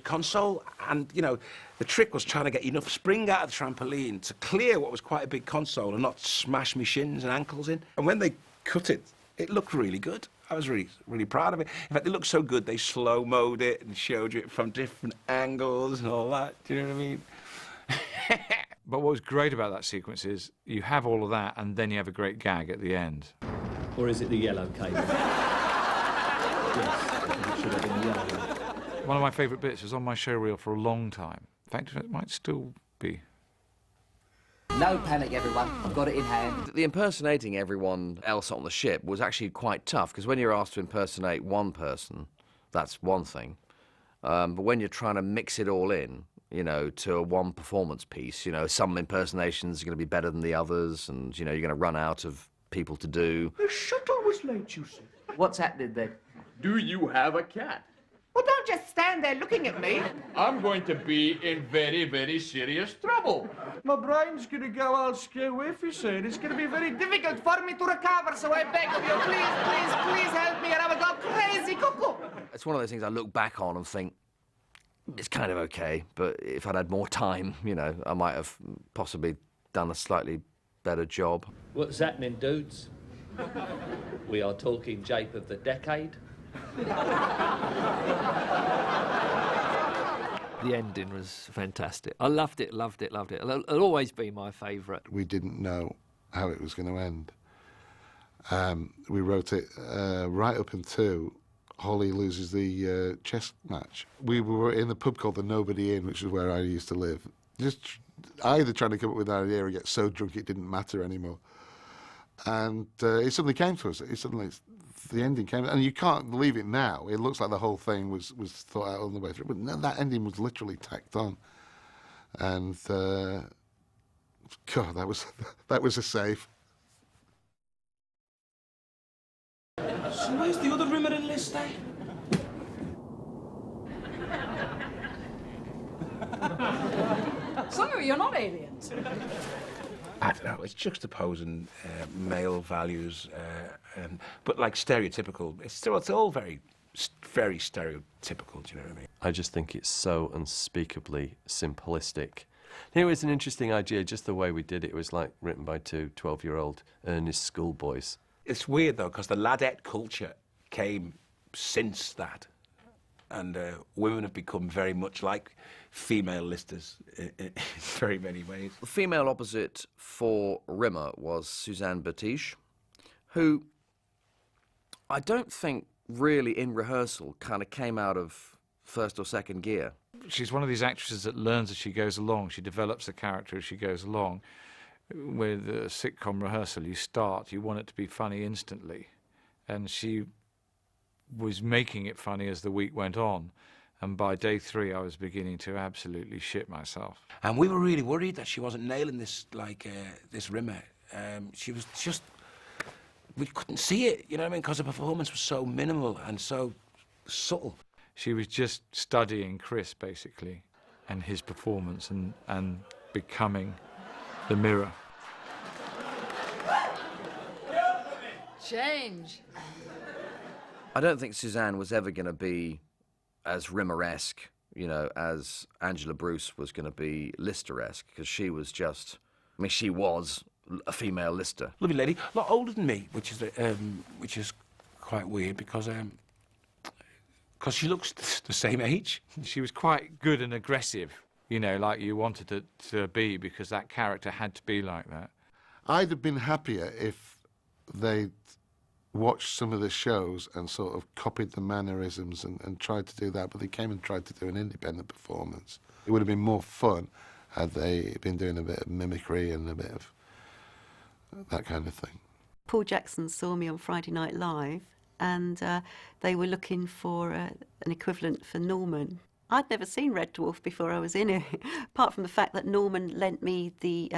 [SPEAKER 14] console. And you know, the trick was trying to get enough spring out of the trampoline to clear what was quite a big console and not smash my shins and ankles in. And when they cut it, it looked really good. I was really, really proud of it. In fact, it looked so good they slow-mo'd it and showed you it from different angles and all that. Do you know what I mean?
[SPEAKER 7] But what was great about that sequence is you have all of that, and then you have a great gag at the end.
[SPEAKER 12] Or is it the yellow cable? Yes, it should have been the yellow one.
[SPEAKER 7] One of my favourite bits was on my show reel for a long time. In fact, it might still be.
[SPEAKER 11] No panic, everyone. I've got it in hand.
[SPEAKER 2] The impersonating everyone else on the ship was actually quite tough, because when you're asked to impersonate one person, that's one thing. But when you're trying to mix it all in, you know, to a one performance piece, you know, some impersonations are going to be better than the others, and, you know, you're going to run out of people to do.
[SPEAKER 3] The shuttle was late, you see.
[SPEAKER 11] What's happening then?
[SPEAKER 20] Do you have a cat?
[SPEAKER 11] Well, don't just stand there looking at me.
[SPEAKER 20] I'm going to be in very, very serious trouble.
[SPEAKER 3] My brain's going to go all skew if you say it. It's going to be very difficult for me to recover, so I beg of you, please help me, or I will go crazy cuckoo.
[SPEAKER 2] It's one of those things I look back on and think, it's kind of okay, but if I'd had more time, you know, I might have possibly done a slightly better job.
[SPEAKER 12] What's happening, dudes? We are talking Jape of the Decade.
[SPEAKER 13] The ending was fantastic. I loved it. It'll always be my favourite.
[SPEAKER 6] We didn't know how it was going to end. We wrote it right up until Holly loses the chess match. We were in a pub called the Nobody Inn, which is where I used to live. Just either trying to come up with an idea or get so drunk it didn't matter anymore. And it suddenly came to us. The ending came, and you can't believe it now. It looks like the whole thing was thought out on the way through, but no, that ending was literally tacked on. And God, that was a save.
[SPEAKER 3] So where's the other rimmer in Lister?
[SPEAKER 8] So, you're not aliens?
[SPEAKER 14] I don't know, it's juxtaposing male values, but like stereotypical. It's all very stereotypical, do you know what I mean?
[SPEAKER 5] I just think it's so unspeakably simplistic. It was an interesting idea, just the way we did it. It was like written by two 12-year-old earnest schoolboys.
[SPEAKER 14] It's weird, though, because the ladette culture came since that. And women have become very much like female listers in very many ways.
[SPEAKER 2] The female opposite for Rimmer was Suzanne Bertige, who I don't think really in rehearsal kind of came out of first or second gear.
[SPEAKER 7] She's one of these actresses that learns as she goes along. She develops the character as she goes along. With a sitcom rehearsal, you want it to be funny instantly. And she was making it funny as the week went on. And by day 3, I was beginning to absolutely shit myself.
[SPEAKER 14] And we were really worried that she wasn't nailing this, this Rimmer. She was just... We couldn't see it, you know what I mean? Because the performance was so minimal and so subtle.
[SPEAKER 7] She was just studying Chris, basically, and his performance and becoming the mirror.
[SPEAKER 8] Change.
[SPEAKER 2] I don't think Suzanne was ever going to be as Rimmer-esque, you know, as Angela Bruce was going to be Lister-esque, because she was just... I mean, she was a female Lister.
[SPEAKER 14] Lovely lady, a lot older than me, which is quite weird, because she looks the same age.
[SPEAKER 7] She was quite good and aggressive, you know, like you wanted it to be, because that character had to be like that.
[SPEAKER 6] I'd have been happier if they'd watched some of the shows and sort of copied the mannerisms and tried to do that, but they came and tried to do an independent performance. It would have been more fun had they been doing a bit of mimicry and a bit of that kind of thing.
[SPEAKER 10] Paul Jackson saw me on Friday Night Live, and they were looking for an equivalent for Norman. I'd never seen Red Dwarf before I was in it, apart from the fact that Norman lent me the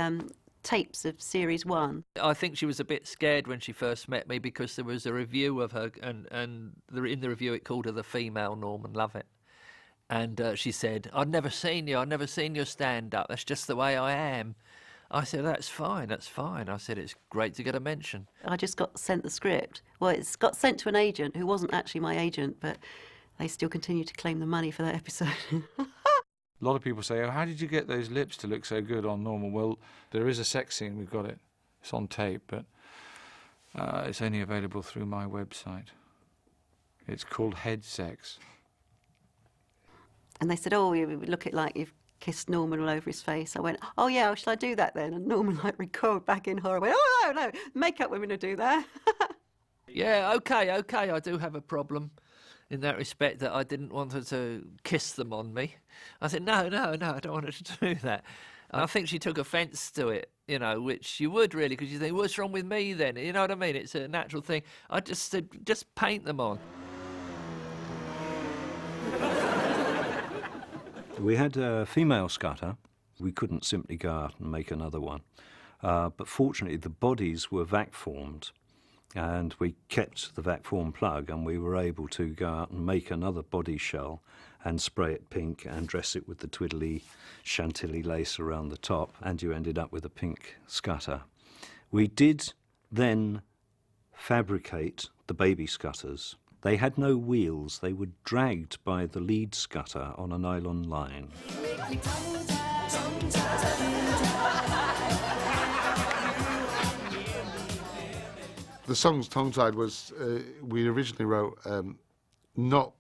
[SPEAKER 10] tapes of Series 1.
[SPEAKER 13] I think she was a bit scared when she first met me, because there was a review of her, and in the review it called her the female Norman Lovett. And she said, I'd never seen your stand-up, that's just the way I am. I said, that's fine. I said, it's great to get a mention.
[SPEAKER 10] I just got sent the script. Well, it's got sent to an agent who wasn't actually my agent, but they still continue to claim the money for that episode.
[SPEAKER 7] A lot of people say, oh, how did you get those lips to look so good on Norman? Well, there is a sex scene, we've got it. It's on tape, but it's only available through my website. It's called Head Sex.
[SPEAKER 10] And they said, oh, you look it like you've kissed Norman all over his face. I went, oh yeah, shall I do that then? And Norman recoiled back in horror. I went, oh no, makeup women will do that.
[SPEAKER 13] Yeah, okay, I do have a problem in that respect, that I didn't want her to kiss them on me. I said, no, I don't want her to do that. And I think she took offence to it, you know, which you would really, because you think, what's wrong with me then? You know what I mean? It's a natural thing. I just said, just paint them on.
[SPEAKER 19] We had a female scutter. We couldn't simply go out and make another one. But fortunately, the bodies were vac-formed, and we kept the vac-form plug, and we were able to go out and make another body shell and spray it pink and dress it with the twiddly chantilly lace around the top, and you ended up with a pink scutter. We did then fabricate the baby scutters. They had no wheels. They were dragged by the lead scutter on a nylon line.
[SPEAKER 6] The song's Tongue-Tied was, we originally wrote, not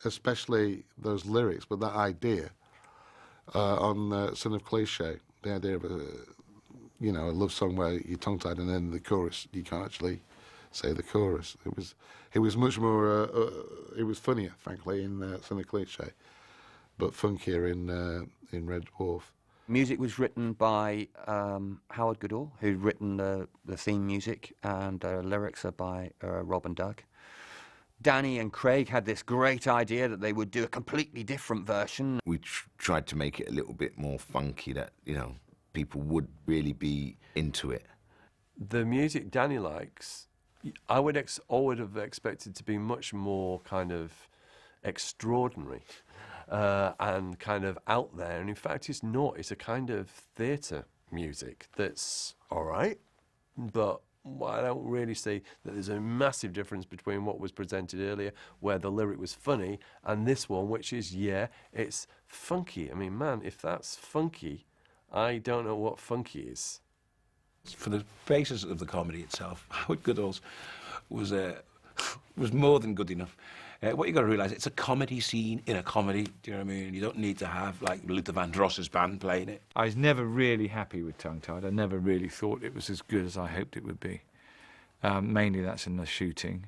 [SPEAKER 6] especially those lyrics, but that idea on Son of Cliche, the idea of a love song where you're tongue-tied and then the chorus, you can't actually say the chorus. It was much more, it was funnier, frankly, in Son of Cliche, but funkier in Red Dwarf.
[SPEAKER 9] Music was written by Howard Goodall, who'd written the theme music, and lyrics are by Rob and Doug. Danny and Craig had this great idea that they would do a completely different version.
[SPEAKER 1] We tried to make it a little bit more funky, that, you know, people would really be into it.
[SPEAKER 5] The music Danny likes I would have expected to be much more kind of extraordinary and kind of out there. And in fact, it's not. It's a kind of theatre music that's all right, but I don't really see that there's a massive difference between what was presented earlier, where the lyric was funny, and this one, which is, yeah, it's funky. I mean, man, if that's funky, I don't know what funky is.
[SPEAKER 14] For the basis of the comedy itself, Howard Goodall's was more than good enough. What you got to realise, it's a comedy scene in a comedy. Do you know what I mean? You don't need to have like Luther Vandross's band playing it.
[SPEAKER 7] I was never really happy with Tongue Tied. I never really thought it was as good as I hoped it would be. Mainly that's in the shooting.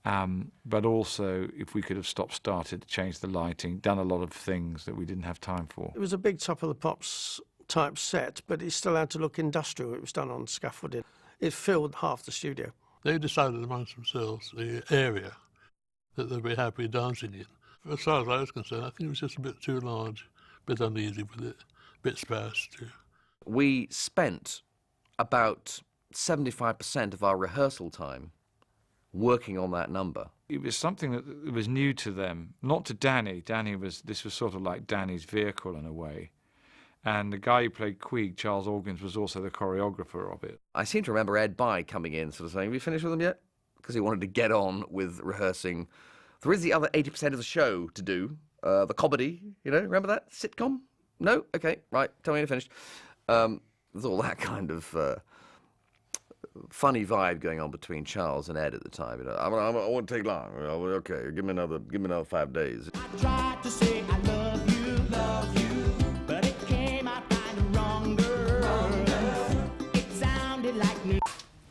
[SPEAKER 7] But also, if we could have started, changed the lighting, done a lot of things that we didn't have time for.
[SPEAKER 8] It was a big Top of the Pops type set, but it still had to look industrial. It was done on scaffolding. It filled half the studio.
[SPEAKER 18] They decided amongst themselves the area that they'd be happy dancing in. As far as I was concerned, I think it was just a bit too large, a bit uneasy with it, a bit sparse too.
[SPEAKER 2] We spent about 75% of our rehearsal time working on that number.
[SPEAKER 7] It was something that was new to them, not to Danny. This was sort of like Danny's vehicle in a way. And the guy who played Queeg, Charles Organs, was also the choreographer of it.
[SPEAKER 2] I seem to remember Ed By coming in sort of saying, have you finished with them yet? Because he wanted to get on with rehearsing. There is the other 80% of the show to do, the comedy, you know, remember that? Sitcom? No? Okay, right, tell me when you're finished. There's all that kind of funny vibe going on between Charles and Ed at the time. You know, I won't take long. Okay, give me another 5 days.
[SPEAKER 22] I tried to say I love you, but it came out kind of wrong, girl. It sounded like me.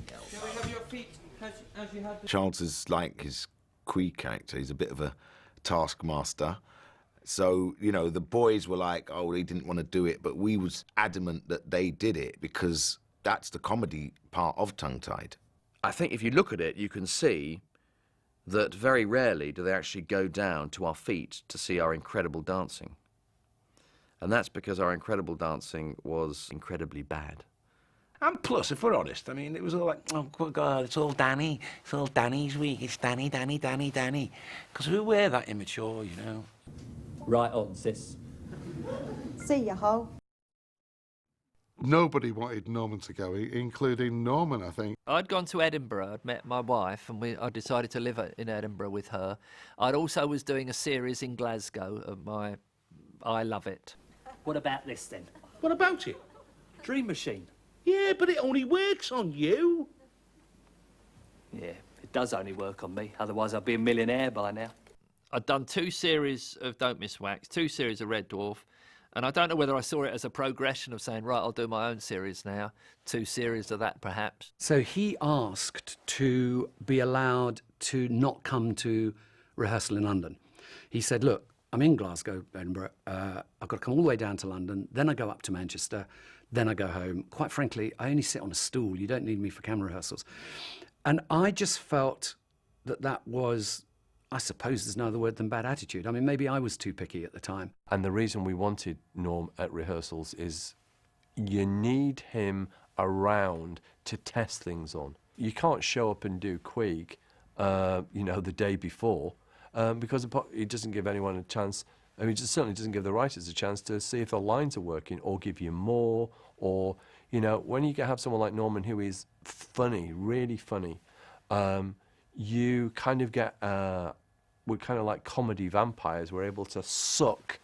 [SPEAKER 16] Shall we have your feet as you had the...
[SPEAKER 1] Charles is like his Queeg character. He's a bit of a taskmaster. So, you know, the boys were like, oh, they didn't want to do it, but we was adamant that they did it because that's the comedy part of Tongue Tied.
[SPEAKER 2] I think if you look at it, you can see that very rarely do they actually go down to our feet to see our incredible dancing. And that's because our incredible dancing was incredibly bad.
[SPEAKER 14] And plus, if we're honest, I mean, it was all like, oh, God, it's all Danny. It's all Danny's week. It's Danny. Because we were that immature, you know.
[SPEAKER 12] Right on, sis.
[SPEAKER 24] See ya, Ho.
[SPEAKER 6] Nobody wanted Norman to go, including Norman, I think.
[SPEAKER 13] I'd gone to Edinburgh, I'd met my wife, and I decided to live in Edinburgh with her. I also was doing a series in Glasgow of my I Love It.
[SPEAKER 12] What about this, then?
[SPEAKER 20] What about it?
[SPEAKER 12] Dream Machine.
[SPEAKER 20] Yeah, but it only works on you.
[SPEAKER 12] Yeah, it does only work on me, otherwise I'd be a millionaire by now.
[SPEAKER 13] I'd done 2 series of Don't Miss Wax, 2 series of Red Dwarf, and I don't know whether I saw it as a progression of saying, right, I'll do my own series now, 2 series of that perhaps.
[SPEAKER 25] So he asked to be allowed to not come to rehearsal in London. He said, look, I'm in Glasgow, Edinburgh, I've got to come all the way down to London, then I go up to Manchester, then I go home. Quite frankly, I only sit on a stool. You don't need me for camera rehearsals. And I just felt that was, I suppose there's no other word than bad attitude. I mean, maybe I was too picky at the time.
[SPEAKER 5] And the reason we wanted Norm at rehearsals is you need him around to test things on. You can't show up and do Queeg, you know, the day before, because it doesn't give anyone a chance. I mean, it certainly doesn't give the writers a chance to see if the lines are working or give you more. Or, you know, when you have someone like Norman who is funny, really funny, you kind of get, we're kind of like comedy vampires. We're able to suck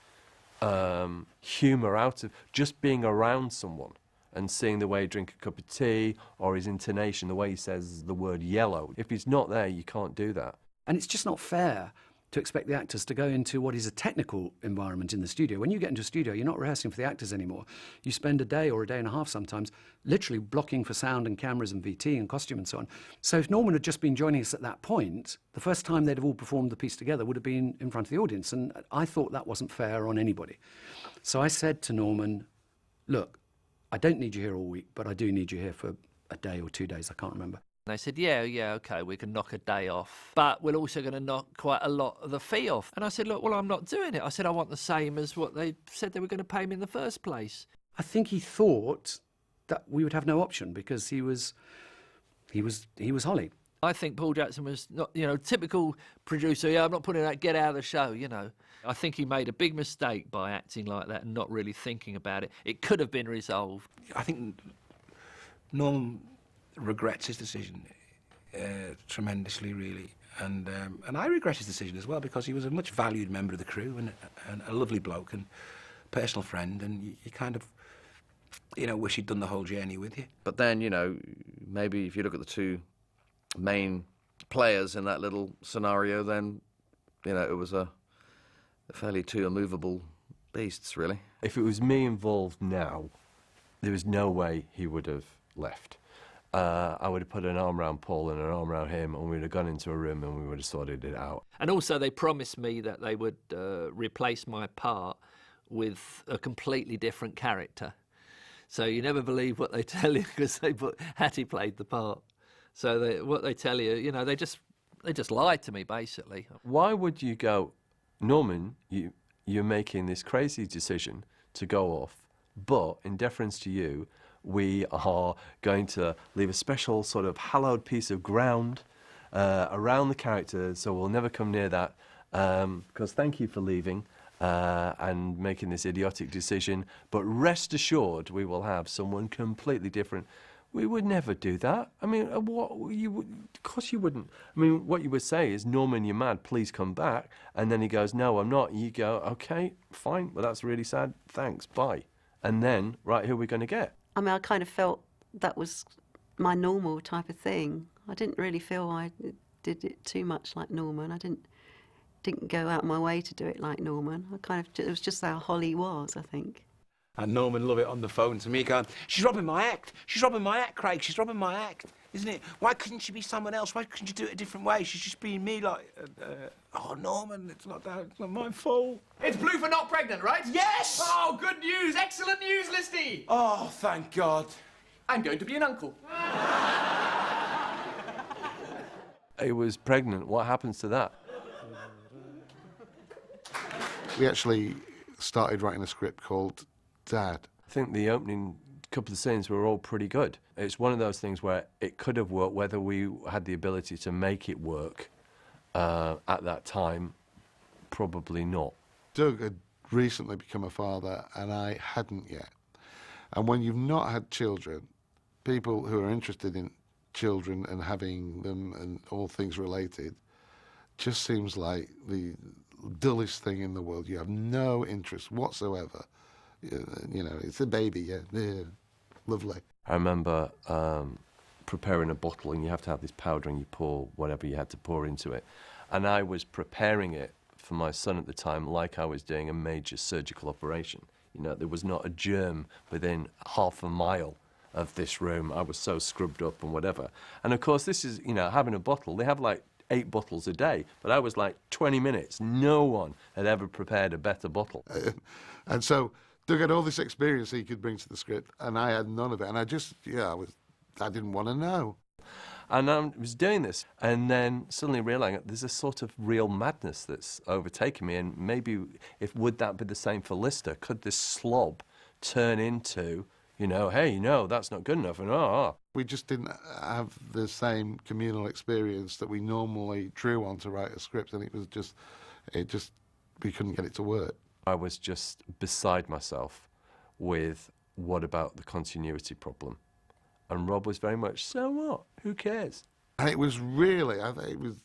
[SPEAKER 5] humour out of just being around someone and seeing the way he drinks a cup of tea or his intonation, the way he says the word yellow. If he's not there, you can't do that.
[SPEAKER 25] And it's just not fair to expect the actors to go into what is a technical environment in the studio. When you get into a studio, you're not rehearsing for the actors anymore. You spend a day or a day and a half sometimes literally blocking for sound and cameras and VT and costume and so on. So if Norman had just been joining us at that point, the first time they'd have all performed the piece together would have been in front of the audience, and I thought that wasn't fair on anybody. So I said to Norman, look, I don't need you here all week, but I do need you here for a day or 2 days, I can't remember.
[SPEAKER 13] And they said, yeah, okay, we can knock a day off, but we're also going to knock quite a lot of the fee off. And I said, look, well, I'm not doing it. I said, I want the same as what they said they were going to pay me in the first place.
[SPEAKER 25] I think he thought that we would have no option because he was Holly.
[SPEAKER 13] I think Paul Jackson was not, typical producer. Yeah, I'm not putting that. Get out of the show. I think he made a big mistake by acting like that and not really thinking about it. It could have been resolved.
[SPEAKER 14] I think Norm regrets his decision tremendously, really, and I regret his decision as well, because he was a much valued member of the crew and a lovely bloke and personal friend, and you kind of, wish he'd done the whole journey with you.
[SPEAKER 2] But then, maybe if you look at the two main players in that little scenario, then, it was a fairly two immovable beasts, really.
[SPEAKER 5] If it was me involved now, there was no way he would have left. I would have put an arm around Paul and an arm around him, and we would have gone into a room and we would have sorted it out.
[SPEAKER 13] And also they promised me that they would replace my part with a completely different character. So you never believe what they tell you, because Hattie played the part. So what they tell you, they just lied to me, basically.
[SPEAKER 5] Why would you go, Norman, you're making this crazy decision to go off, but in deference to you, we are going to leave a special sort of hallowed piece of ground around the character, so we'll never come near that, because thank you for leaving and making this idiotic decision, but rest assured we will have someone completely different. We would never do that. I mean, of course you wouldn't. I mean, what you would say is, Norman, you're mad, please come back. And then he goes, no, I'm not. You go, okay, fine, well, that's really sad, thanks, bye. And then, right, who are we going to get?
[SPEAKER 10] I mean, I kind of felt that was my normal type of thing. I didn't really feel I did it too much like Norman. I didn't go out of my way to do it like Norman. It was just how Holly was, I think.
[SPEAKER 14] And Norman love it on the phone to me going, she's robbing my act. She's robbing my act, Craig. She's robbing my act, isn't it? Why couldn't she be someone else? Why couldn't you do it a different way? She's just being me like, oh, Norman, it's not my fault.
[SPEAKER 4] It's blue for not pregnant, right?
[SPEAKER 14] Yes!
[SPEAKER 4] Oh, good news. Excellent news, Listy.
[SPEAKER 14] Oh, thank God.
[SPEAKER 4] I'm going to be an uncle.
[SPEAKER 5] It was pregnant. What happens to that?
[SPEAKER 6] We actually started writing a script called Dad.
[SPEAKER 5] I think the opening couple of scenes were all pretty good. It's one of those things where it could have worked, whether we had the ability to make it work at that time, probably not.
[SPEAKER 6] Doug had recently become a father and I hadn't yet. And when you've not had children, people who are interested in children and having them and all things related just seems like the dullest thing in the world. You have no interest whatsoever. It's a baby, yeah, lovely.
[SPEAKER 5] I remember preparing a bottle, and you have to have this powder and you pour whatever you had to pour into it. And I was preparing it for my son at the time like I was doing a major surgical operation. There was not a germ within half a mile of this room. I was so scrubbed up and whatever. And of course, this is, having a bottle. They have like 8 bottles a day, but I was like 20 minutes. No one had ever prepared a better bottle.
[SPEAKER 6] And so Doug had all this experience he could bring to the script, and I had none of it. And I didn't want to know.
[SPEAKER 5] And I was doing this, and then suddenly realising there's a sort of real madness that's overtaken me, and maybe would that be the same for Lister? Could this slob turn into, hey, no, that's not good enough, and
[SPEAKER 6] We just didn't have the same communal experience that we normally drew on to write a script, and we couldn't get it to work.
[SPEAKER 5] I was just beside myself with what about the continuity problem? And Rob was very much, so what? Who cares?
[SPEAKER 6] And it was really, I think it was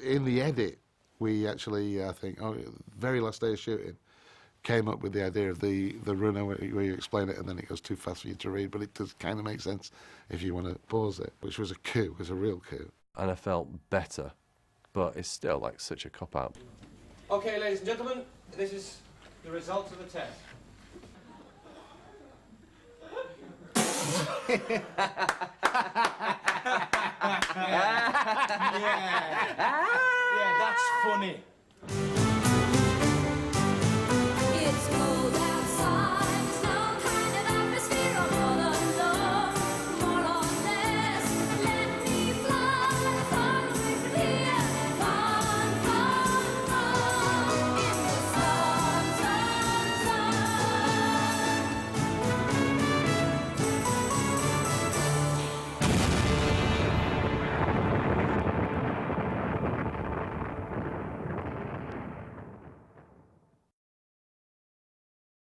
[SPEAKER 6] in the edit, we actually, very last day of shooting, came up with the idea of the runner where you explain it and then it goes too fast for you to read, but it does kind of make sense if you want to pause it, which was a coup, was a real coup.
[SPEAKER 5] And I felt better, but it's still like such a cop-out.
[SPEAKER 16] Okay, ladies and gentlemen, this is the results of the test.
[SPEAKER 3] Yeah, that's funny.